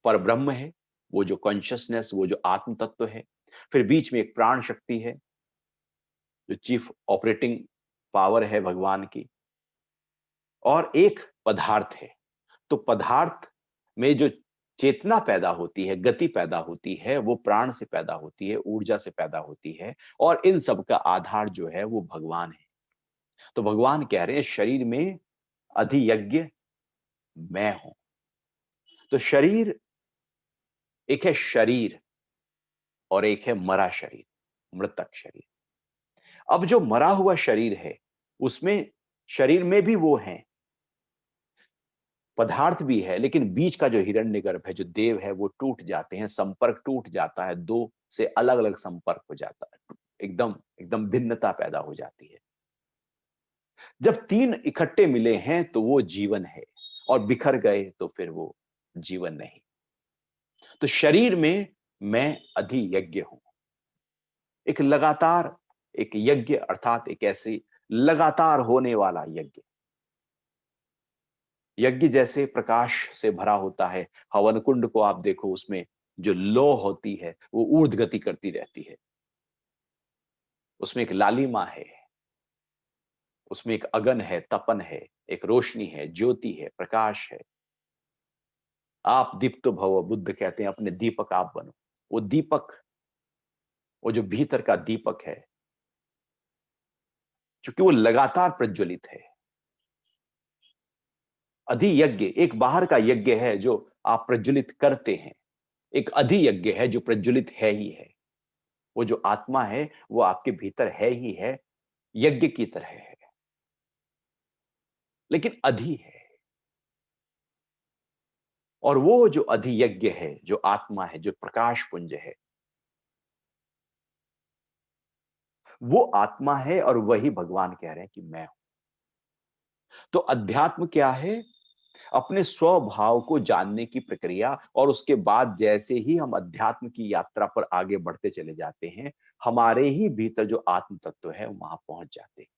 परब्रह्म है, वो जो कॉन्शियसनेस, वो जो आत्म तत्व है। फिर बीच में एक प्राण शक्ति है, जो चीफ ऑपरेटिंग पावर है भगवान की, और एक पदार्थ है। तो पदार्थ में जो चेतना पैदा होती है, गति पैदा होती है, वो प्राण से पैदा होती है, ऊर्जा से पैदा होती है, और इन सब का आधार जो है वो भगवान है। तो भगवान कह रहे हैं शरीर में अधियज्ञ मैं हूं। तो शरीर, एक है शरीर और एक है मरा शरीर, मृतक शरीर। अब जो मरा हुआ शरीर है, उसमें शरीर में भी वो है, पदार्थ भी है, लेकिन बीच का जो हिरण्यगर्भ है, जो देव है, वो टूट जाते हैं, संपर्क टूट जाता है, दो से अलग अलग संपर्क हो जाता है, एकदम एकदम भिन्नता पैदा हो जाती है। जब तीन इकट्ठे मिले हैं तो वो जीवन है, और बिखर गए तो फिर वो जीवन नहीं। तो शरीर में मैं अधियज्ञ हूं, एक लगातार, एक यज्ञ अर्थात एक ऐसी लगातार होने वाला यज्ञ। यज्ञ जैसे प्रकाश से भरा होता है, हवन कुंड को आप देखो, उसमें जो लौ होती है वो ऊर्ध्व गति करती रहती है, उसमें एक लालिमा है, उसमें एक अगन है, तपन है, एक रोशनी है, ज्योति है, प्रकाश है। आप दीप्तो भव, बुद्ध कहते हैं अपने दीपक आप बनो। वो दीपक, वो जो भीतर का दीपक है, क्योंकि वो लगातार प्रज्वलित है। अधियज्ञ एक बाहर का यज्ञ है जो आप प्रज्वलित करते हैं, एक अधियज्ञ है जो प्रज्वलित है ही है। वो जो आत्मा है वो आपके भीतर है ही है, यज्ञ की तरह है, लेकिन अधि है। और वो जो अधियज्ञ है, जो आत्मा है, जो प्रकाश पुंज है, वो आत्मा है, और वही भगवान कह रहे हैं कि मैं हूं। तो अध्यात्म क्या है? अपने स्वभाव को जानने की प्रक्रिया, और उसके बाद जैसे ही हम अध्यात्म की यात्रा पर आगे बढ़ते चले जाते हैं, हमारे ही भीतर जो आत्म तत्व है वहां पहुंच जाते हैं,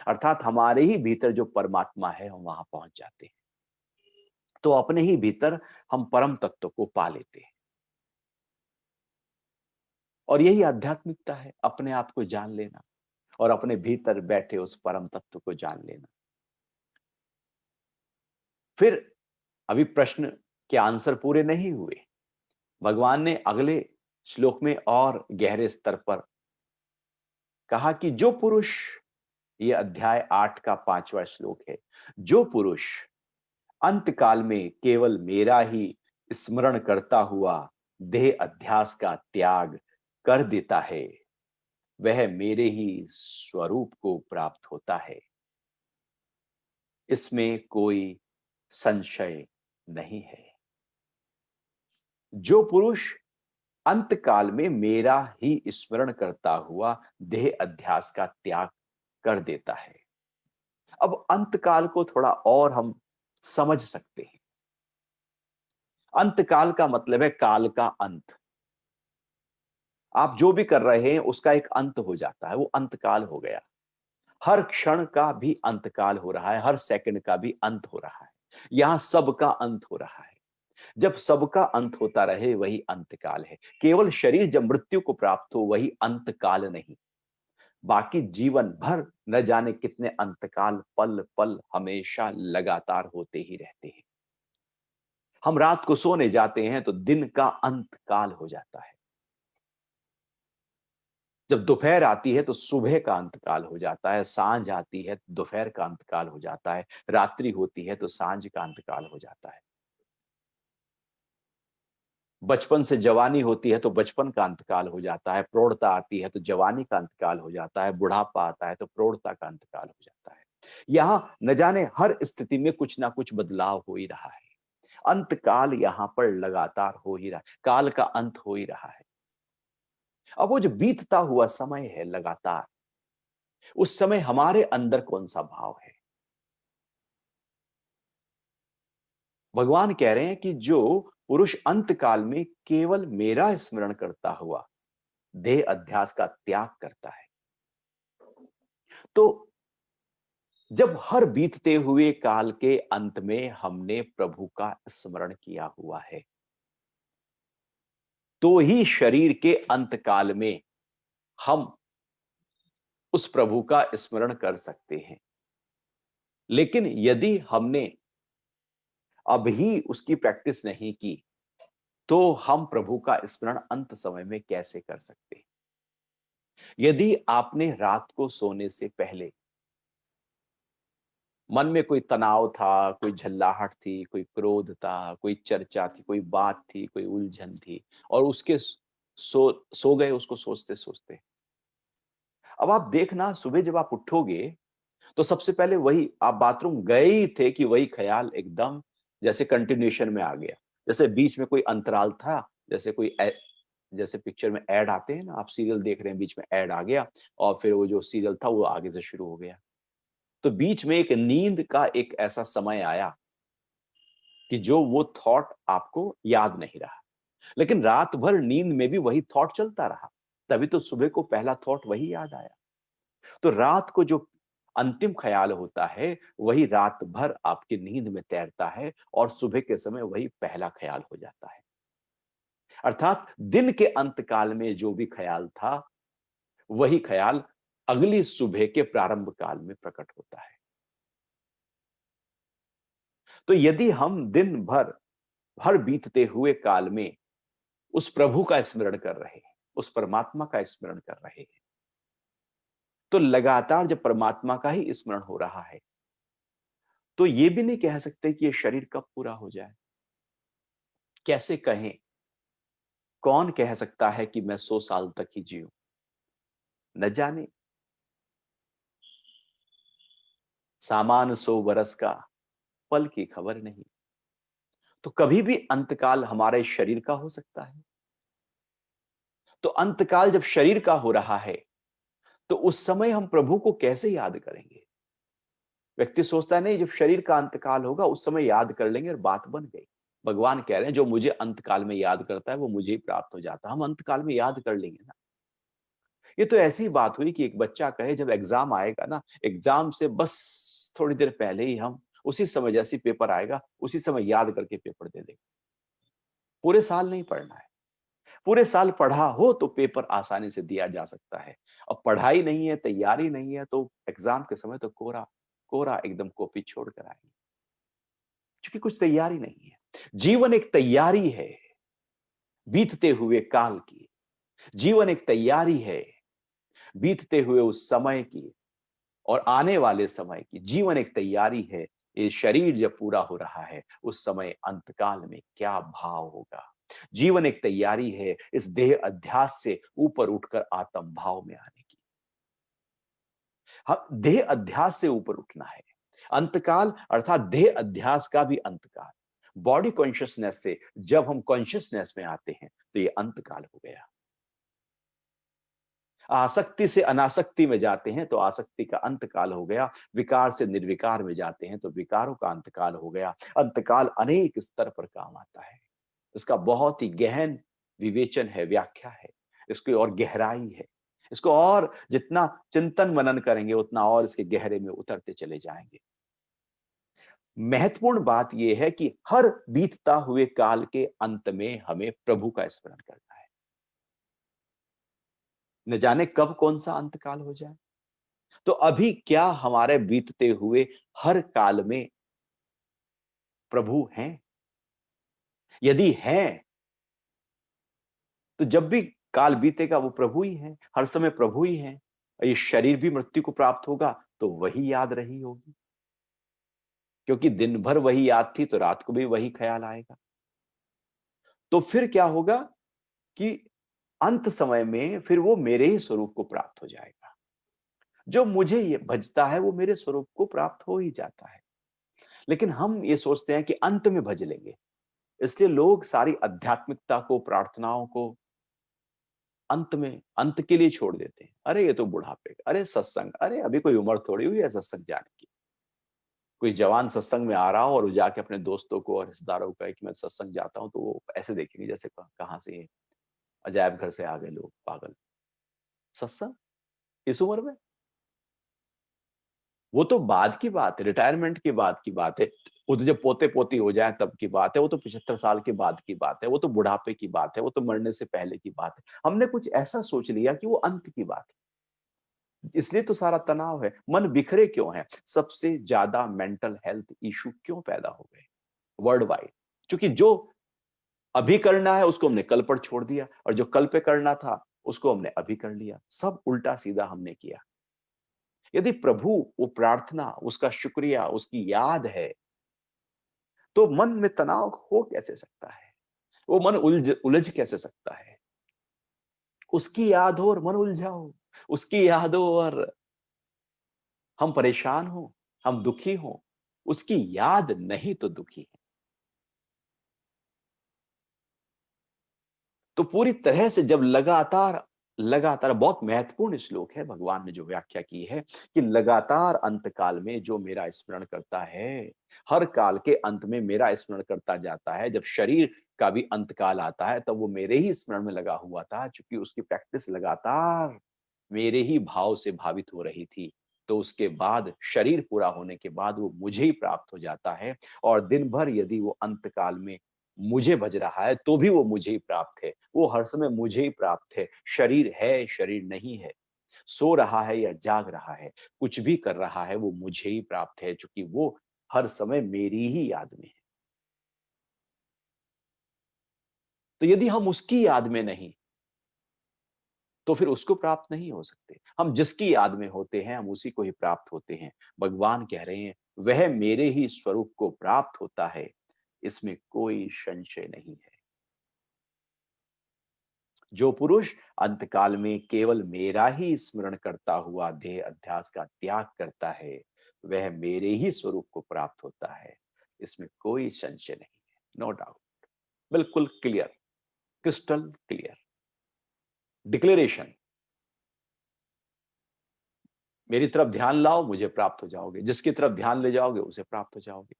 अर्थात हमारे ही भीतर जो परमात्मा है हम वहां पहुंच जाते हैं। तो अपने ही भीतर हम परम तत्व को पा लेते हैं, और यही आध्यात्मिकता है, अपने आप को जान लेना और अपने भीतर बैठे उस परम तत्व को जान लेना। फिर अभी प्रश्न के आंसर पूरे नहीं हुए। भगवान ने अगले श्लोक में और गहरे स्तर पर कहा कि जो पुरुष, ये अध्याय 8 का 5वां श्लोक है, जो पुरुष अंत काल में केवल मेरा ही स्मरण करता हुआ देह अध्यास का त्याग कर देता है, वह मेरे ही स्वरूप को प्राप्त होता है, इसमें कोई संशय नहीं है। जो पुरुष अंत काल में मेरा ही स्मरण करता हुआ देह अध्यास का त्याग कर देता है। अब अंत काल को थोड़ा और हम समझ सकते हैं। अंत काल का मतलब है काल का अंत। आप जो भी कर रहे हैं उसका एक अंत हो जाता है, वो अंतकाल हो गया। हर क्षण का भी अंतकाल हो रहा है, हर सेकंड का भी अंत हो रहा है। यहां सबका अंत हो रहा है। जब सबका अंत होता रहे वही अंतकाल है। केवल शरीर जब मृत्यु को प्राप्त हो वही अंतकाल नहीं, बाकी जीवन भर न जाने कितने अंतकाल पल पल हमेशा लगातार होते ही रहते हैं। हम रात को सोने जाते हैं तो दिन का अंतकाल हो जाता है। जब दोपहर आती है तो सुबह का अंतकाल हो जाता है, सांझ आती है तो दोपहर का अंतकाल हो जाता है, रात्रि होती है तो सांझ का अंतकाल हो जाता है। बचपन से जवानी होती है तो बचपन का अंतकाल हो जाता है, प्रौढ़ता आती है तो जवानी का अंतकाल हो जाता है, बुढ़ापा आता है तो प्रौढ़ता का अंतकाल हो जाता है। यहां न जाने हर स्थिति में कुछ ना कुछ बदलाव हो ही रहा है। अंतकाल यहां पर लगातार हो ही रहा है, काल का अंत हो ही रहा है। अब वो जो बीतता हुआ समय है लगातार, उस समय हमारे अंदर कौन सा भाव है? भगवान कह रहे हैं कि जो पुरुष अंत काल में केवल मेरा स्मरण करता हुआ देह अध्यास का त्याग करता है, तो जब हर बीतते हुए काल के अंत में हमने प्रभु का स्मरण किया हुआ है, तो ही शरीर के अंत काल में हम उस प्रभु का स्मरण कर सकते हैं। लेकिन यदि हमने अभी उसकी प्रैक्टिस नहीं की, तो हम प्रभु का स्मरण अंत समय में कैसे कर सकते हैं? यदि आपने रात को सोने से पहले मन में कोई तनाव था, कोई झल्लाहट थी, कोई क्रोध था, कोई चर्चा थी, कोई बात थी, कोई उलझन थी और उसके सो गए उसको सोचते-सोचते। अब आप देखना सुबह जब आप उठोगे तो सबसे पहले वही आप बाथरूम गए ही थे कि वही ख्याल एकदम जैसे कंटिन्यूएशन में आ गया। जैसे बीच में कोई अंतराल था, जैसे कोई जैसे पिक्चर में ऐड आते हैं ना, आप सीरियल देख रहे हैं, बीच में ऐड आ गया और फिर वो जो सीरियल था वो आगे से शुरू हो गया। तो बीच में एक नींद का एक ऐसा समय आया कि जो वो थॉट आपको याद नहीं रहा। लेकिन रात भर नींद में भी वही थॉट चलता रहा। तभी तो सुबह को पहला थॉट वही याद आया। तो रात को जो अंतिम ख्याल होता है, वही रात भर आपकी नींद में तैरता है और सुबह के समय वही पहला ख्याल हो जाता है। अर्थात दिन के अंत काल में जो भी ख्याल था, वही ख्याल अगली सुबह के प्रारंभ काल में प्रकट होता है। तो यदि हम दिन भर हर बीतते हुए काल में उस प्रभु का स्मरण कर रहे हैं, उस परमात्मा का स्मरण कर रहे हैं, तो लगातार जब परमात्मा का ही स्मरण हो रहा है, तो ये भी नहीं कह सकते कि ये शरीर कब पूरा हो जाए। कैसे कहें? कौन कह सकता है कि मैं 100 साल तक ही जीऊं? न जाने। सामान 100 बरस का, पल की खबर नहीं। तो कभी भी अंतकाल हमारे शरीर का हो सकता है। तो अंतकाल जब शरीर का हो रहा है, तो उस समय हम प्रभु को कैसे याद करेंगे? व्यक्ति सोचता है नहीं जब शरीर का अंतकाल होगा उस समय याद कर लेंगे और बात बन गई। भगवान कह रहे हैं जो मुझे अंतकाल में याद करता है वो मुझे ही प्राप्त हो जाता है। हम अंतकाल में याद कर लेंगे ना। ये तो ऐसी बात हुई कि एक बच्चा कहे जब एग्जाम आएगा ना, एग्जाम से बस थोड़ी देर पहले ही हम उसी समय जैसे पेपर आएगा उसी समय याद करके पेपर दे देंगे। पूरे साल नहीं पढ़ना है। पूरे साल पढ़ा हो तो पेपर आसानी से दिया जा सकता है। अब पढ़ाई नहीं है, तैयारी नहीं है तो एग्जाम के समय तो कोरा कोरा एकदम कॉपी छोड़ कर आएंगे। क्योंकि कुछ तैयारी नहीं है। जीवन एक तैयारी है बीतते हुए काल की। जीवन एक तैयारी है बीतते हुए उस समय की और आने वाले समय की। जीवन एक तैयारी है। ये शरीर जब पूरा हो रहा है उस समय अंतकाल में क्या भाव होगा। जीवन एक तैयारी है इस देह अध्यास से ऊपर उठकर आत्म भाव में आने की। हम देह अध्यास से ऊपर उठना है। अंतकाल अर्थात देह अध्यास का भी अंतकाल। बॉडी कॉन्शियसनेस से जब हम कॉन्शियसनेस में आते हैं तो ये अंतकाल हो गया। आसक्ति से अनासक्ति में जाते हैं तो आसक्ति का अंतकाल हो गया। विकार से निर्विकार में जाते हैं तो विकारों का अंतकाल हो गया। अंतकाल अनेक स्तर पर काम आता है। इसका बहुत ही गहन विवेचन है, व्याख्या है। इसकी और गहराई है। इसको और जितना चिंतन मनन करेंगे उतना और इसके गहरे में उतरते चले जाएंगे। महत्वपूर्ण बात यह है कि हर बीतता हुए काल के अंत में हमें प्रभु का स्मरण करना है। न जाने कब कौन सा अंतकाल हो जाए। तो अभी क्या हमारे बीतते हुए हर काल में प्रभु हैं? यदि हैं तो जब भी काल बीतेगा वो प्रभु ही है, हर समय प्रभु ही है। ये शरीर भी मृत्यु को प्राप्त होगा तो वही याद रही होगी। क्योंकि दिन भर वही याद थी तो रात को भी वही ख्याल आएगा। तो फिर क्या होगा कि अंत समय में फिर वो मेरे ही स्वरूप को प्राप्त हो जाएगा। जो मुझे ये भजता है वो मेरे स्वरूप को प्राप्त हो ही जाता है। लेकिन हम ये सोचते हैं कि अंत में भज लेंगे। इसलिए लोग सारी आध्यात्मिकता को, प्रार्थनाओं को अंत में, अंत के लिए छोड़ देते हैं। अरे ये तो बुढ़ापे का, अरे सत्संग, अरे अभी कोई उम्र थोड़ी हुई है सत्संग जाने की। कोई जवान सत्संग में आ रहा हो और वो जाके अपने दोस्तों को और रिश्तेदारों को कहे कि मैं सत्संग जाता हूँ तो वो ऐसे देखेंगे जैसे कहाँ से अजायब घर से आ गए लोग, पागल। सत्संग इस उम्र में? वो तो बाद की बात है, रिटायरमेंट के बाद की बात है। वो तो जब पोते पोती हो जाए तब की बात है। वो तो 75 साल के बाद की बात है। वो तो बुढ़ापे की बात है। वो तो मरने से पहले की बात है। हमने कुछ ऐसा सोच लिया कि वो अंत की बात है। इसलिए तो सारा तनाव है। मन बिखरे क्यों है? सबसे ज्यादा मेंटल हेल्थ इशू क्यों पैदा हो गए वर्ल्ड वाइड? क्योंकि जो अभी करना है उसको हमने कल पर छोड़ दिया, और जो कल पे करना था उसको हमने अभी कर लिया। सब उल्टा सीधा हमने किया। यदि प्रभु, वो प्रार्थना, उसका शुक्रिया, उसकी याद है, तो मन में तनाव हो कैसे सकता है? वो मन उलझ कैसे सकता है? उसकी याद हो और मन उलझा हो, उसकी याद हो और हम परेशान हो, हम दुखी हो। उसकी याद नहीं तो दुखी है। तो पूरी तरह से जब लगातार लगातार, बहुत महत्वपूर्ण श्लोक है, भगवान ने जो व्याख्या की है कि लगातार अंतकाल में जो मेरा स्मरण करता है, हर काल के अंत में मेरा स्मरण करता जाता है। जब शरीर का भी अंतकाल आता है तब वो मेरे ही स्मरण में लगा हुआ था, क्योंकि उसकी प्रैक्टिस लगातार मेरे ही भाव से भावित हो रही थी। तो उसके बाद शरीर पूरा होने के बाद वो मुझे ही प्राप्त हो जाता है। और दिन भर यदि वो अंतकाल में मुझे भज रहा है तो भी वो मुझे ही प्राप्त है। वो हर समय मुझे ही प्राप्त है। शरीर है, शरीर नहीं है, सो रहा है या जाग रहा है, कुछ भी कर रहा है, वो मुझे ही प्राप्त है, क्योंकि वो हर समय मेरी ही याद में है। तो यदि हम उसकी याद में नहीं, तो फिर उसको प्राप्त नहीं हो सकते। हम जिसकी याद में होते हैं, हम उसी को ही प्राप्त होते हैं। भगवान कह रहे हैं, वह मेरे ही स्वरूप को प्राप्त होता है, इसमें कोई संशय नहीं है। जो पुरुष अंतकाल में केवल मेरा ही स्मरण करता हुआ देह अध्यास का त्याग करता है, वह मेरे ही स्वरूप को प्राप्त होता है, इसमें कोई संशय नहीं है। No doubt. बिल्कुल क्लियर, क्रिस्टल क्लियर डिक्लेरेशन। मेरी तरफ ध्यान लाओ, मुझे प्राप्त हो जाओगे। जिसकी तरफ ध्यान ले जाओगे, उसे प्राप्त हो जाओगे।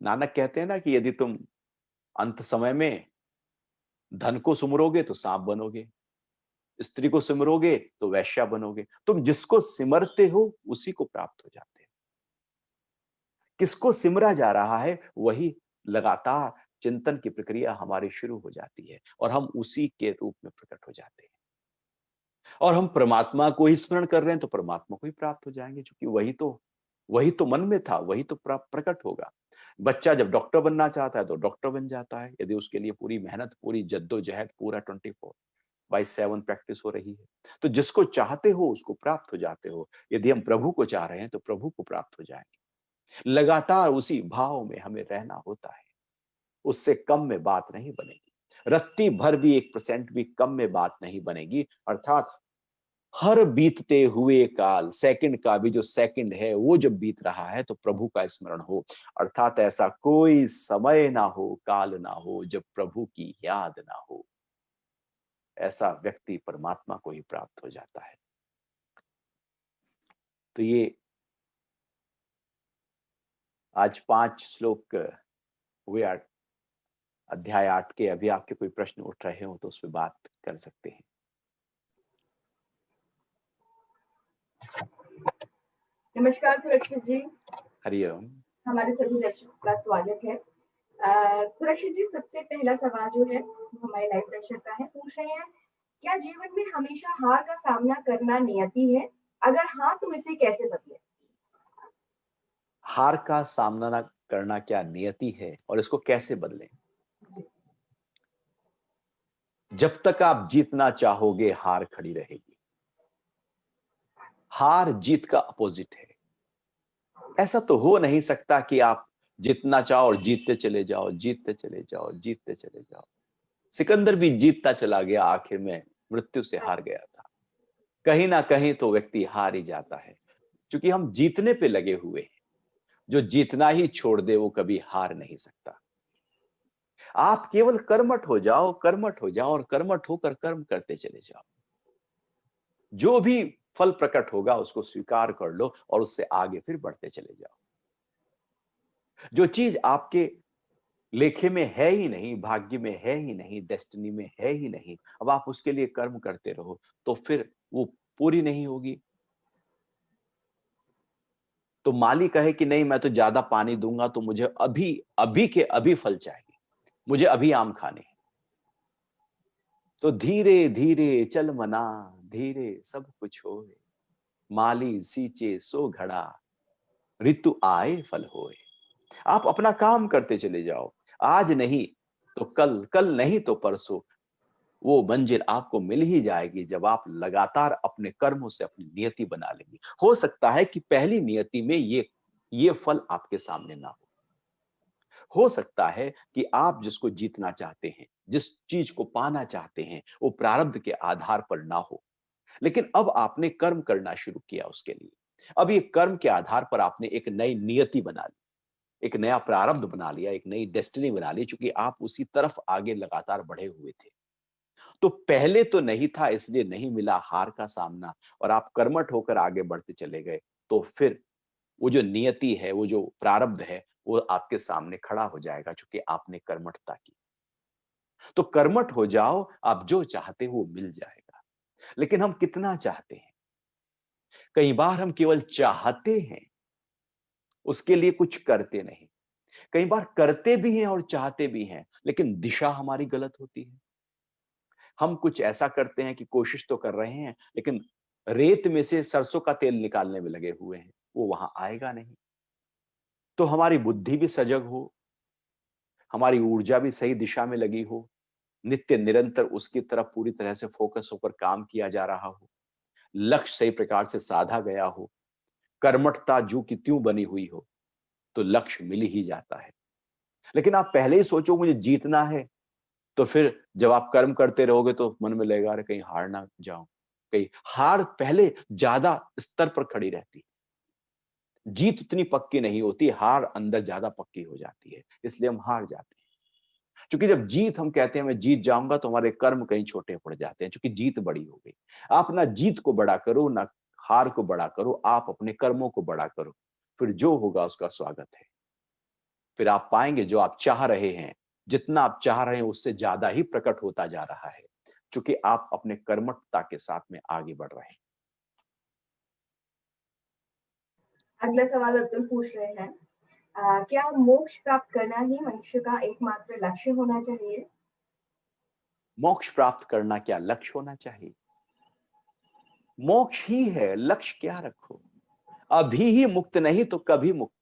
नानक कहते हैं ना कि यदि तुम अंत समय में धन को सुमरोगे तो सांप बनोगे, स्त्री को सिमरोगे तो वैश्या बनोगे। तुम जिसको सिमरते हो उसी को प्राप्त हो जाते हो। किसको सिमरा जा रहा है, वही लगातार चिंतन की प्रक्रिया हमारी शुरू हो जाती है, और हम उसी के रूप में प्रकट हो जाते हैं। और हम परमात्मा को ही स्मरण कर रहे हैं तो परमात्मा को ही प्राप्त हो जाएंगे, क्योंकि वही तो मन में था, वही तो प्रकट होगा। बच्चा जब डॉक्टर बनना चाहता है तो डॉक्टर बन जाता है, यदि उसके लिए पूरी मेहनत, पूरी जद्दोजहद, पूरा 24/7 प्रैक्टिस हो रही है। तो जिसको चाहते हो उसको प्राप्त हो जाते हो। यदि हम प्रभु को चाह रहे हैं तो प्रभु को प्राप्त हो जाएंगे। लगातार उसी भाव में हमें रहना होता है। उससे कम में बात नहीं बनेगी। रत्ती भर भी 1% भी कम में बात नहीं बनेगी। अर्थात हर बीतते हुए काल, सेकंड का भी जो सेकंड है वो जब बीत रहा है तो प्रभु का स्मरण हो। अर्थात ऐसा कोई समय ना हो, काल ना हो जब प्रभु की याद ना हो। ऐसा व्यक्ति परमात्मा को ही प्राप्त हो जाता है। तो ये आज 5 श्लोक हुए अध्याय 8 के। अभी आपके कोई प्रश्न उठ रहे हो तो उस पर बात कर सकते हैं। नमस्कार सुरक्षित जी। हरिओम। हमारे सभी दर्शकों का स्वागत है। सुरक्षित जी, सबसे पहला सवाल जो है वो हमारे लाइव दर्शक का है। पूछ रहे हैं, क्या जीवन में हमेशा हार का सामना करना नियति है? अगर हाँ तो इसे कैसे बदले? हार का सामना करना क्या नियति है और इसको कैसे बदलें? जी। जब तक आप जीतना चाहोगे हार खड़ी रहेगी। हार जीत का अपोजिट है। ऐसा तो हो नहीं सकता कि आप जितना चाहो और जीतते चले जाओ, जीतते चले जाओ, जीतते चले जाओ। सिकंदर भी जीतता चला गया, आखिर में मृत्यु से हार गया था। कहीं ना कहीं तो व्यक्ति हार ही जाता है, क्योंकि हम जीतने पे लगे हुए हैं। जो जीतना ही छोड़ दे वो कभी हार नहीं सकता। आप केवल कर्मठ हो जाओ, कर्मठ हो जाओ और कर्मठ होकर कर्म करते चले जाओ। जो भी फल प्रकट होगा उसको स्वीकार कर लो और उससे आगे फिर बढ़ते चले जाओ। जो चीज आपके लेखे में है ही नहीं, भाग्य में है ही नहीं, डेस्टिनी में है ही नहीं, अब आप उसके लिए कर्म करते रहो तो फिर वो पूरी नहीं होगी। तो माली कहे कि नहीं मैं तो ज्यादा पानी दूंगा तो मुझे अभी अभी के अभी फल चाहिए, मुझे अभी आम खाने हैं। तो धीरे धीरे चल मना, धीरे सब कुछ होए, माली सींचे सो घड़ा, ऋतु आए फल होए। आप अपना काम करते चले जाओ, आज नहीं तो कल, कल नहीं तो परसों वो मंजिल आपको मिल ही जाएगी जब आप लगातार अपने कर्मों से अपनी नियति बना लेंगे। हो सकता है कि पहली नियति में ये फल आपके सामने ना हो सकता है कि आप जिसको जीतना चाहते हैं, जिस चीज को पाना चाहते हैं, वो प्रारब्ध के आधार पर ना हो। लेकिन अब आपने कर्म करना शुरू किया उसके लिए। अब ये कर्म के आधार पर आपने एक नई नियति बना ली, एक नया प्रारब्ध बना लिया, एक नई डेस्टिनी बना ली, चूंकि आप उसी तरफ आगे लगातार बढ़े हुए थे। तो पहले तो नहीं था इसलिए नहीं मिला हार का सामना, और आप कर्मठ होकर आगे बढ़ते चले गए। तो फिर वो जो नियति है, वो जो प्रारब्ध है, वो आपके सामने खड़ा हो जाएगा क्योंकि आपने कर्मठता की। तो कर्मठ हो जाओ, आप जो चाहते हो वो मिल जाएगा। लेकिन हम कितना चाहते हैं? कई बार हम केवल चाहते हैं, उसके लिए कुछ करते नहीं। कई बार करते भी हैं और चाहते भी हैं, लेकिन दिशा हमारी गलत होती है। हम कुछ ऐसा करते हैं कि कोशिश तो कर रहे हैं, लेकिन रेत में से सरसों का तेल निकालने में लगे हुए हैं, वो वहां आएगा नहीं। तो हमारी बुद्धि भी सजग हो, हमारी ऊर्जा भी सही दिशा में लगी हो, नित्य निरंतर उसकी तरफ पूरी तरह से फोकस होकर काम किया जा रहा हो, लक्ष्य सही प्रकार से साधा गया हो, कर्मठता जू की त्यों बनी हुई हो, तो लक्ष्य मिल ही जाता है। लेकिन आप पहले ही सोचो मुझे जीतना है, तो फिर जब आप कर्म करते रहोगे तो मन में लगेगा अरे कहीं हार ना जाऊं। कहीं हार पहले ज्यादा स्तर पर खड़ी रहती है, जीत उतनी पक्की नहीं होती, हार अंदर ज्यादा पक्की हो जाती है, इसलिए हम हार जाते हैं। क्योंकि जब जीत हम कहते हैं मैं जीत जाऊंगा, तो हमारे कर्म कहीं छोटे पड़ जाते हैं, क्योंकि जीत बड़ी हो गई। आप ना जीत को बड़ा करो, ना हार को बड़ा करो, आप अपने कर्मों को बड़ा करो, फिर जो होगा उसका स्वागत है। फिर आप पाएंगे जो आप चाह रहे हैं, जितना आप चाह रहे हैं उससे ज्यादा ही प्रकट होता जा रहा है, क्योंकि आप अपने कर्मठता के साथ में आगे बढ़ रहे हैं। अगला सवाल अब्दुल पूछ रहे हैं, क्या मोक्ष प्राप्त करना ही मनुष्य का एकमात्र लक्ष्य होना चाहिए? मोक्ष प्राप्त करना क्या लक्ष्य होना चाहिए? मोक्ष ही है, लक्ष्य क्या रखो। अभी ही मुक्त नहीं तो कभी मुक्त।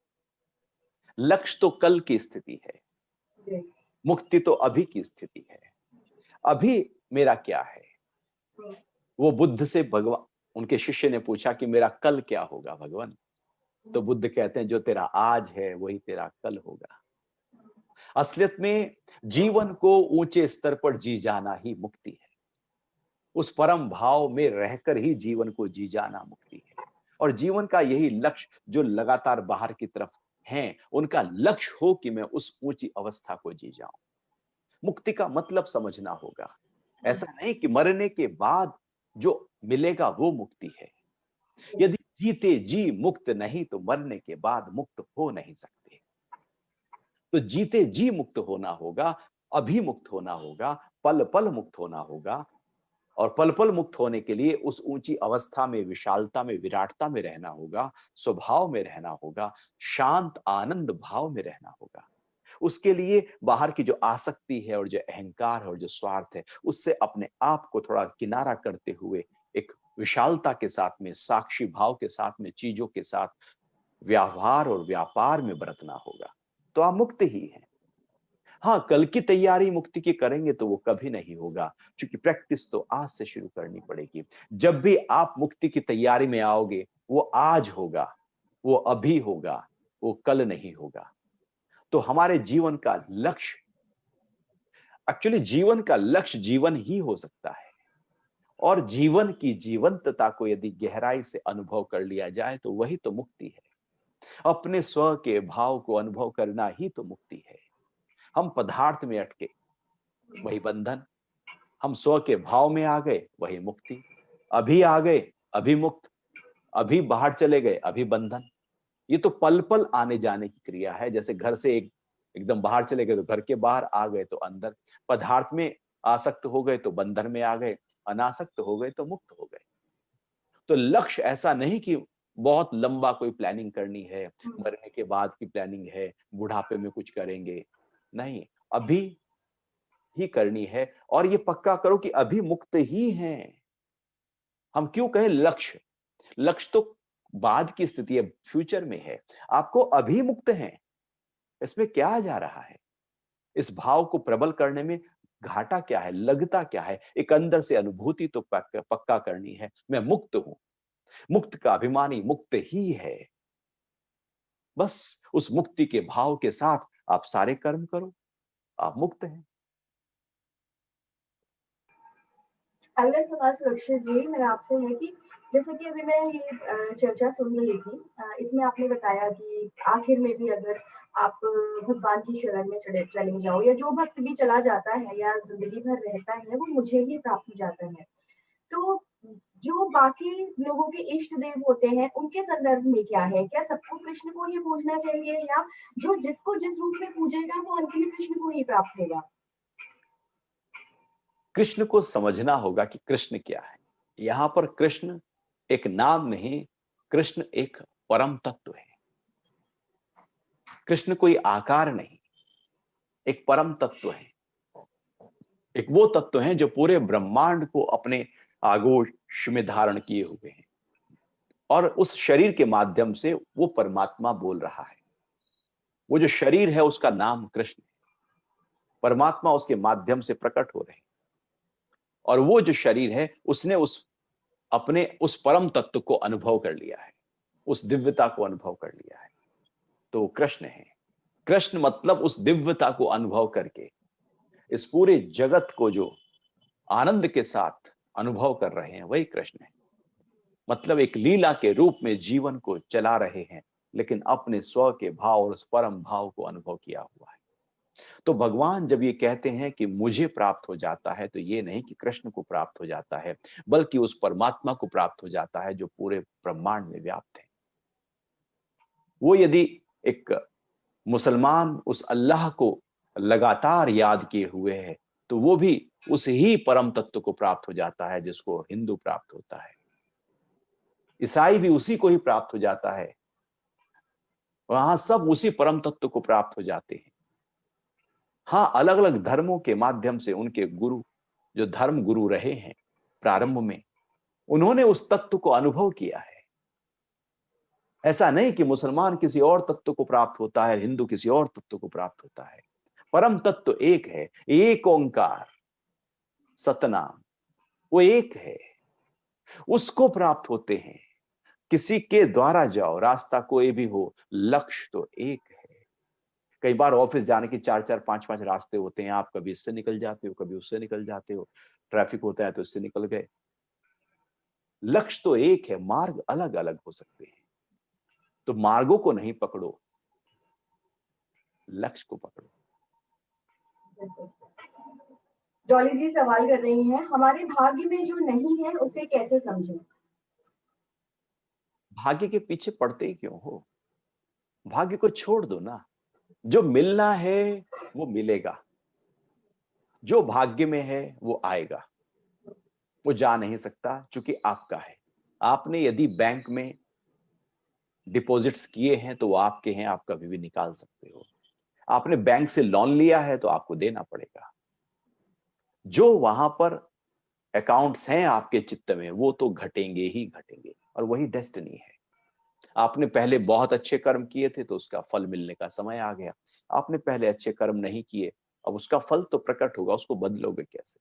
लक्ष्य तो कल की स्थिति है, जी। मुक्ति तो अभी की स्थिति है। अभी मेरा क्या है? हम्म, वो बुद्ध से भगवान, उनके शिष्य ने पूछा कि मेरा कल क्या होगा भगवान? तो बुद्ध कहते हैं जो तेरा आज है वही तेरा कल होगा। असलियत में जीवन को ऊंचे स्तर पर जी जाना ही मुक्ति है। उस परम भाव में रहकर ही जीवन को जी जाना मुक्ति है। और जीवन का यही लक्ष्य जो लगातार बाहर की तरफ हैं, उनका लक्ष्य हो कि मैं उस ऊंची अवस्था को जी जाऊं। मुक्ति का मतलब समझना होगा। हम्म, ऐसा नहीं कि मरने के बाद जो मिलेगा वो मुक्ति है। यदि जीते जी मुक्त नहीं तो मरने के बाद मुक्त हो नहीं सकते। तो जीते जी मुक्त होना होगा, अभी मुक्त होना होगा, पल पल मुक्त होना होगा। और पल पल मुक्त होने के लिए उस ऊंची अवस्था में, विशालता में, विराटता में रहना होगा, स्वभाव में रहना होगा, शांत आनंद भाव में रहना होगा। उसके लिए बाहर की जो आसक्ति है और जो अहंकार है और जो स्वार्थ है, उससे अपने आप को थोड़ा किनारा करते हुए एक विशालता के साथ में, साक्षी भाव के साथ में, चीजों के साथ व्यवहार और व्यापार में बरतना होगा, तो आप मुक्त ही हैं। हाँ, कल की तैयारी मुक्ति की करेंगे तो वो कभी नहीं होगा, क्योंकि प्रैक्टिस तो आज से शुरू करनी पड़ेगी। जब भी आप मुक्ति की तैयारी में आओगे, वो आज होगा, वो अभी होगा, वो कल नहीं होगा। तो हमारे जीवन का लक्ष्य, एक्चुअली जीवन का लक्ष्य जीवन ही हो सकता है। और जीवन की जीवंतता को यदि गहराई से अनुभव कर लिया जाए तो वही तो मुक्ति है। अपने स्व के भाव को अनुभव करना ही तो मुक्ति है। हम पदार्थ में अटके, वही बंधन। हम स्व के भाव में आ गए, वही मुक्ति। अभी आ गए, अभी मुक्त। अभी बाहर चले गए, अभी बंधन। ये तो पल पल आने जाने की क्रिया है। जैसे घर से एकदम बाहर चले गए तो घर के बाहर, आ गए तो अंदर। पदार्थ में आसक्त हो गए तो बंधन में आ गए, अनासक्त हो गए तो मुक्त हो गए। तो लक्ष्य ऐसा नहीं कि बहुत लंबा कोई प्लानिंग करनी है, हम्म, मरने के बाद की प्लानिंग है, बुढ़ापे में कुछ करेंगे। नहीं, अभी ही करनी है। और ये पक्का करो कि अभी मुक्त ही हैं। हम क्यों कहें लक्ष्य? लक्ष्य तो बाद की स्थिति है, फ्यूचर में है। आपको अभी मुक्त हैं, इसमें क्या जा रहा है? इस भाव को प्रबल करने में घाटा क्या है, लगता क्या है? एक अंदर से अनुभूति तो पक्का करनी है, मैं मुक्त हूं। मुक्त का अभिमानी मुक्त ही है। बस उस मुक्ति के भाव के साथ आप सारे कर्म करो, आप मुक्त हैं। अगला सवाल सुरक्षित जी मेरा आपसे है कि जैसे कि अभी मैं ये चर्चा सुन रही थी, इसमें आपने बताया कि आखिर में भी अगर आप भगवान की शरण में चले जाओ या जो भक्त भी चला जाता है या जिंदगी भर रहता है वो मुझे ही प्राप्त हो जाता है। तो जो बाकी लोगों के इष्ट देव होते हैं उनके संदर्भ में क्या है? क्या सबको कृष्ण को ही पूजना चाहिए या जो जिसको जिस रूप में पूजेगा वो अंत में कृष्ण को ही प्राप्त होगा? कृष्ण को समझना होगा कि कृष्ण क्या है। यहां पर कृष्ण एक नाम नहीं, कृष्ण एक परम तत्व है। कृष्ण कोई आकार नहीं, एक परम तत्व है। एक वो तत्व है जो पूरे ब्रह्मांड को अपने आगोश में धारण किए हुए हैं और उस शरीर के माध्यम से वो परमात्मा बोल रहा है। वो जो शरीर है उसका नाम कृष्ण है। परमात्मा उसके माध्यम से प्रकट हो रहे हैं और वो जो शरीर है उसने उस अपने उस परम तत्व को अनुभव कर लिया है, उस दिव्यता को अनुभव कर लिया है। तो कृष्ण है। कृष्ण मतलब उस दिव्यता को अनुभव करके इस पूरे जगत को जो आनंद के साथ अनुभव कर रहे हैं वही कृष्ण है। मतलब एक लीला के रूप में जीवन को चला रहे हैं, लेकिन अपने स्व के भाव और उस परम भाव को अनुभव किया हुआ है। तो भगवान जब ये कहते हैं कि मुझे प्राप्त हो जाता है, तो ये नहीं कि कृष्ण को प्राप्त हो जाता है, बल्कि उस परमात्मा को प्राप्त हो जाता है जो पूरे ब्रह्मांड में व्याप्त है। वो यदि एक मुसलमान उस अल्लाह को लगातार याद किए हुए है, तो वो भी उस ही परम तत्व को प्राप्त हो जाता है जिसको हिंदू प्राप्त होता है। ईसाई भी उसी को ही प्राप्त हो जाता है। वहां सब उसी परम तत्व को प्राप्त हो जाते हैं। हाँ, अलग अलग धर्मों के माध्यम से उनके गुरु, जो धर्म गुरु रहे हैं प्रारंभ में, उन्होंने उस तत्व को अनुभव किया है। ऐसा नहीं कि मुसलमान किसी और तत्व को प्राप्त होता है, हिंदू किसी और तत्व को प्राप्त होता है। परम तत्व एक है, एक ओंकार सतनाम, वो एक है, उसको प्राप्त होते हैं। किसी के द्वारा जाओ, रास्ता कोई भी हो, लक्ष्य तो एक है। कई बार ऑफिस जाने के चार चार पांच पांच रास्ते होते हैं, आप कभी इससे निकल जाते हो, कभी उससे निकल जाते हो, ट्रैफिक होता है तो इससे निकल गए। लक्ष्य तो एक है, मार्ग अलग अलग हो सकते हैं। तो मार्गों को नहीं पकड़ो, लक्ष्य को पकड़ो। डॉली जी सवाल कर रही हैं, हमारे भाग्य में जो नहीं है उसे कैसे समझें? भाग्य के पीछे पड़ते ही क्यों हो? भाग्य को छोड़ दो ना। जो मिलना है वो मिलेगा, जो भाग्य में है वो आएगा। वो जा नहीं सकता क्योंकि आपका है। आपने यदि बैंक में डिपॉजिट्स किए हैं तो वो आपके हैं, आप कभी भी निकाल सकते हो। आपने बैंक से लोन लिया है तो आपको देना पड़ेगा। जो वहां पर अकाउंट्स हैं आपके चित्त में वो तो घटेंगे ही घटेंगे, और वही डेस्टिनी है। आपने पहले बहुत अच्छे कर्म किए थे तो उसका फल मिलने का समय आ गया। आपने पहले अच्छे कर्म नहीं किए, अब उसका फल तो प्रकट होगा, उसको बदलोगे कैसे?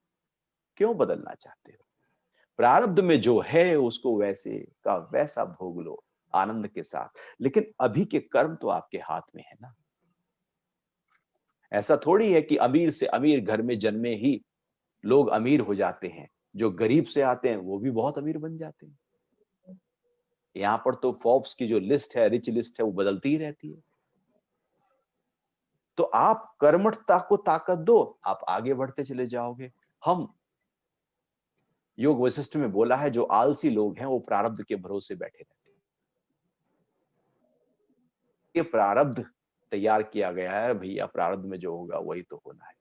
क्यों बदलना चाहते हो? प्रारब्ध में जो है उसको वैसे का वैसा भोग लो आनंद के साथ, लेकिन अभी के कर्म तो आपके हाथ में है ना। ऐसा थोड़ी है कि अमीर से अमीर घर में जन्मे ही लोग अमीर हो जाते हैं, जो गरीब से आते हैं वो भी बहुत अमीर बन जाते हैं। यहां पर तो फोर्ब्स की जो लिस्ट है, रिच लिस्ट है, वो बदलती ही रहती है। तो आप कर्मठता को ताकत दो, आप आगे बढ़ते चले जाओगे। हम योग वशिष्ठ में बोला है, जो आलसी लोग हैं वो प्रारब्ध के भरोसे बैठे रहते हैं। ये प्रारब्ध तैयार किया गया है भैया, प्रारब्ध में जो होगा वही तो होना है।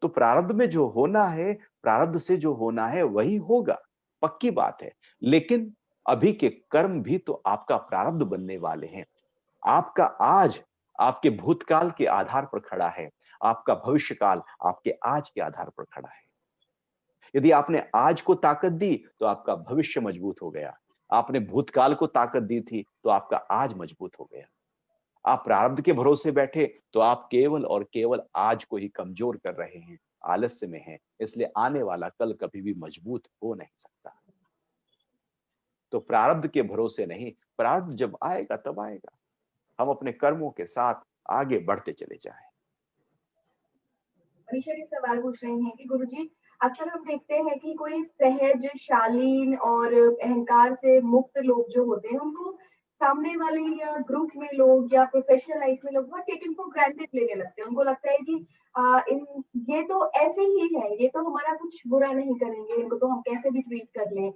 तो प्रारब्ध में जो होना है, प्रारब्ध से जो होना है वही होगा, पक्की बात है। लेकिन अभी के कर्म भी तो आपका प्रारब्ध बनने वाले हैं। आपका आज आपके भूतकाल के आधार पर खड़ा है, आपका भविष्य काल आपके आज के आधार पर खड़ा है। यदि आपने आज को ताकत दी तो आपका भविष्य मजबूत हो गया। आपने भूतकाल को ताकत दी थी तो आपका आज मजबूत हो गया। आप प्रारब्ध के भरोसे बैठे तो आप केवल और केवल आज को ही कमजोर कर रहे हैं, आलस्य में हैं, इसलिए आने वाला कल कभी भी मजबूत हो नहीं सकता। तो प्रारब्ध के भरोसे नहीं, प्रारब्ध जब आएगा तब आएगा। हम अपने कर्मों के साथ आगे बढ़ते चले जाएं। मनीषा जी सवाल पूछ रहे हैं कि गुरुजी, अक्सर हम देखते हैं कि कोई सहज, शालीन और अहंकार से मुक्त लोग जो होते हैं, उनको सामने वाले या ग्रुप में लोग या प्रोफेशनल लाइफ में लोग बहुत टेकन फॉर ग्रांटेड लेने लगते हैं। उनको लगता है कि इन ये तो ऐसे ही है, ये तो हमारा कुछ बुरा नहीं करेंगे, इनको तो हम कैसे भी ट्रीट कर लें।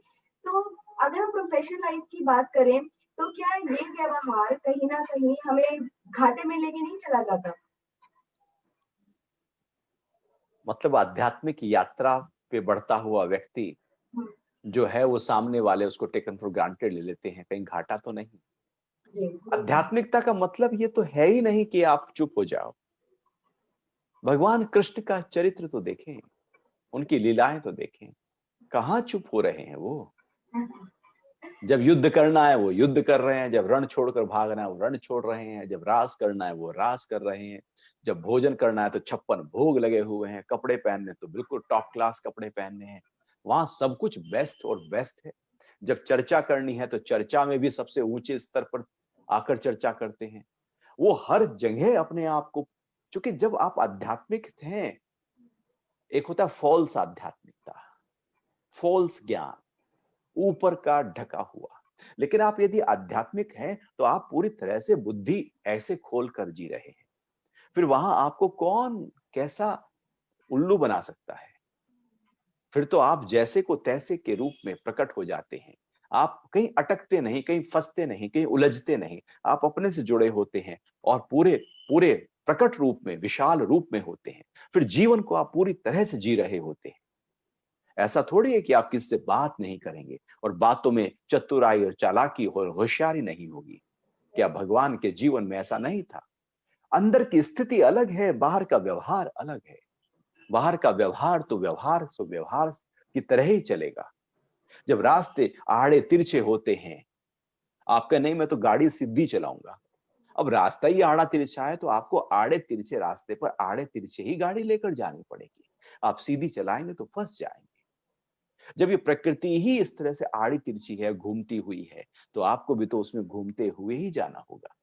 तो अगर हम प्रोफेशनल लाइफ की बात करें, तो क्या ये व्यवहार कहीं न कहीं हमें घाटे में लेके नहीं चला जाता? मतलब आध्यात्मिक यात्रा पे बढ़ता हुआ व्यक्ति हुँ, जो है वो सामने वाले उसको टेकन फॉर ग्रांटेड ले लेते हैं, कहीं घाटा तो नहीं। जी, बिल्कुल। आध्यात्मिकता का मतलब ये तो है ही नहीं कि आप चुप हो जाओ। भगवान कृष्ण का चरित्र तो देखें, उनकी लीलाएं तो देखें, कहाँ चुप हो रहे हैं वो। जब युद्ध करना है वो युद्ध कर रहे हैं, जब रण छोड़कर भागना है वो रण छोड़ रहे हैं, जब रास करना है वो रास कर रहे हैं, जब भोजन करना है तो 56 भोग लगे हुए हैं, कपड़े पहनने तो बिल्कुल टॉप क्लास कपड़े पहनने हैं। वहां सब कुछ बेस्ट और बेस्ट है। जब चर्चा करनी है तो चर्चा में भी सबसे ऊंचे स्तर पर आकर चर्चा करते हैं। वो हर जगह अपने आप को, क्योंकि जब आप आध्यात्मिक हैं, एक होता है फॉल्स आध्यात्मिकता, फॉल्स ज्ञान, ऊपर का ढका हुआ। लेकिन आप यदि आध्यात्मिक हैं तो आप पूरी तरह से बुद्धि ऐसे खोल कर जी रहे हैं, फिर वहां आपको कौन कैसा उल्लू बना सकता है। फिर तो आप जैसे को तैसे के रूप में प्रकट हो जाते हैं। आप कहीं अटकते नहीं, कहीं फंसते नहीं, कहीं उलझते नहीं। आप अपने से जुड़े होते हैं और पूरे पूरे प्रकट रूप में, विशाल रूप में होते हैं। फिर जीवन को आप पूरी तरह से जी रहे होते हैं। ऐसा थोड़ी है कि आप किससे बात नहीं करेंगे और बातों में चतुराई और चालाकी और होशियारी नहीं होगी। क्या भगवान के जीवन में ऐसा नहीं था? अंदर की स्थिति अलग है, बाहर का व्यवहार अलग है। बाहर का व्यवहार तो व्यवहार सो व्यवहार की तरह ही चलेगा। जब रास्ते आड़े तिरछे होते हैं, आपका नहीं मैं तो गाड़ी सीधी चलाऊंगा। अब रास्ता ही आड़ा तिरछा है तो आपको आड़े तिरछे रास्ते पर आड़े तिरछे ही गाड़ी लेकर जानी पड़ेगी। आप सीधी चलाएंगे तो फंस जाएंगे। जब ये प्रकृति ही इस तरह से आड़ी तिरछी है, घूमती हुई है, तो आपको भी तो उसमें घूमते हुए ही जाना होगा।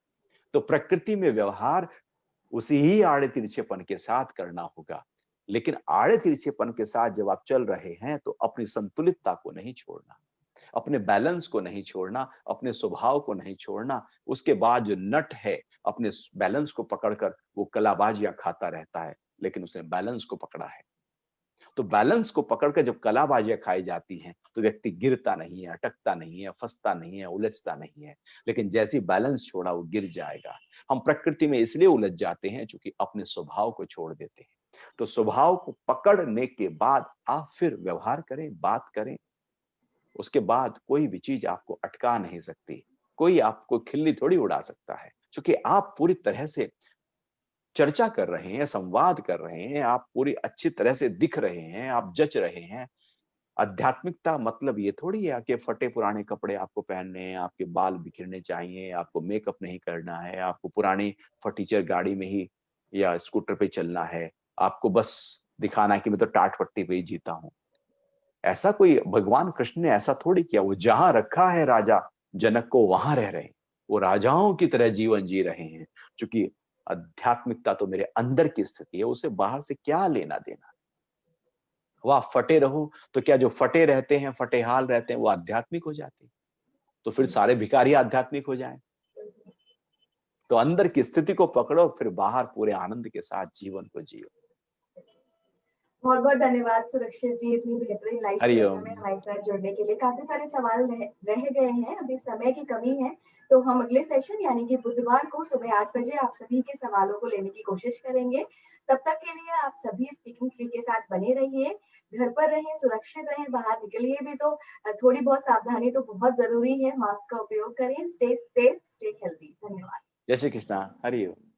तो प्रकृति में व्यवहार उसी ही आड़े तिरछेपन के साथ करना होगा। लेकिन आड़े तिरछेपन के साथ जब आप चल रहे हैं तो अपनी संतुलितता को नहीं छोड़ना, अपने बैलेंस को नहीं छोड़ना, अपने स्वभाव को नहीं छोड़ना। उसके बाद जो नट है अपने बैलेंस को पकड़कर वो कलाबाजियां खाता रहता है, लेकिन उसने बैलेंस को पकड़ा है। तो बैलेंस को पकड़कर जब कलाबाजियां खाई जाती हैं तो व्यक्ति गिरता नहीं है, अटकता नहीं है, फंसता नहीं है, उलझता नहीं है। लेकिन जैसी बैलेंस छोड़ा वो गिर जाएगा। हम प्रकृति में इसलिए उलझ जाते हैं क्योंकि अपने स्वभाव को छोड़ देते हैं। तो स्वभाव को पकड़ने के बाद आप फिर व्यवहार करें, बात करें। उसके बाद कोई भी चीज आपको अटका नहीं सकती। कोई आपको खिल्ली थोड़ी उड़ा सकता है, क्योंकि आप पूरी तरह से चर्चा कर रहे हैं, संवाद कर रहे हैं, आप पूरी अच्छी तरह से दिख रहे हैं, आप जच रहे हैं। आध्यात्मिकता मतलब ये थोड़ी है कि फटे पुराने कपड़े आपको पहनने हैं, आपके बाल बिखरने चाहिए, आपको मेकअप नहीं करना है, आपको पुरानी फटीचर गाड़ी में ही या स्कूटर पे चलना है, आपको बस दिखाना है कि मैं तो टाट पट्टी पे ही जीता हूँ। ऐसा कोई भगवान कृष्ण ने ऐसा थोड़ी किया। वो जहां रखा है राजा जनक को वहां रह रहे हैं। वो राजाओं की तरह जीवन जी रहे हैं। क्योंकि आध्यात्मिकता तो मेरे अंदर की स्थिति है, उसे बाहर से क्या लेना देना। वो आप फटे रहो तो क्या जो फटे रहते हैं, फटे हाल रहते हैं, वो आध्यात्मिक हो जाते हैं? तो फिर सारे भिखारी आध्यात्मिक हो जाएं। तो अंदर की स्थिति को पकड़ो, फिर बाहर पूरे आनंद के साथ जीवन को जियो। बहुत-बहुत धन्यवाद सुरक्षित जी, इतनी बेहतरीन लाइव चर्चा हरिओम। में हमारे साथ जुड़ने के लिए। काफ़ी सारे सवाल रह गए हैं, अभी समय की कमी है, तो हम अगले सेशन यानी कि बुधवार को सुबह 8 बजे आप सभी के सवालों को लेने की कोशिश करेंगे। तब तक के लिए आप सभी स्पीकिंग ट्री के साथ बने रहिए, घर पर रहें, सुरक्षित रहें, बाहर निकलिए भी तो थोड़ी बहुत सावधानी तो बहुत ज़रूरी है, मास्क का उपयोग करें, स्टे सेफ, स्टे हेल्दी। धन्यवाद। जय श्री कृष्णा। हरिओम।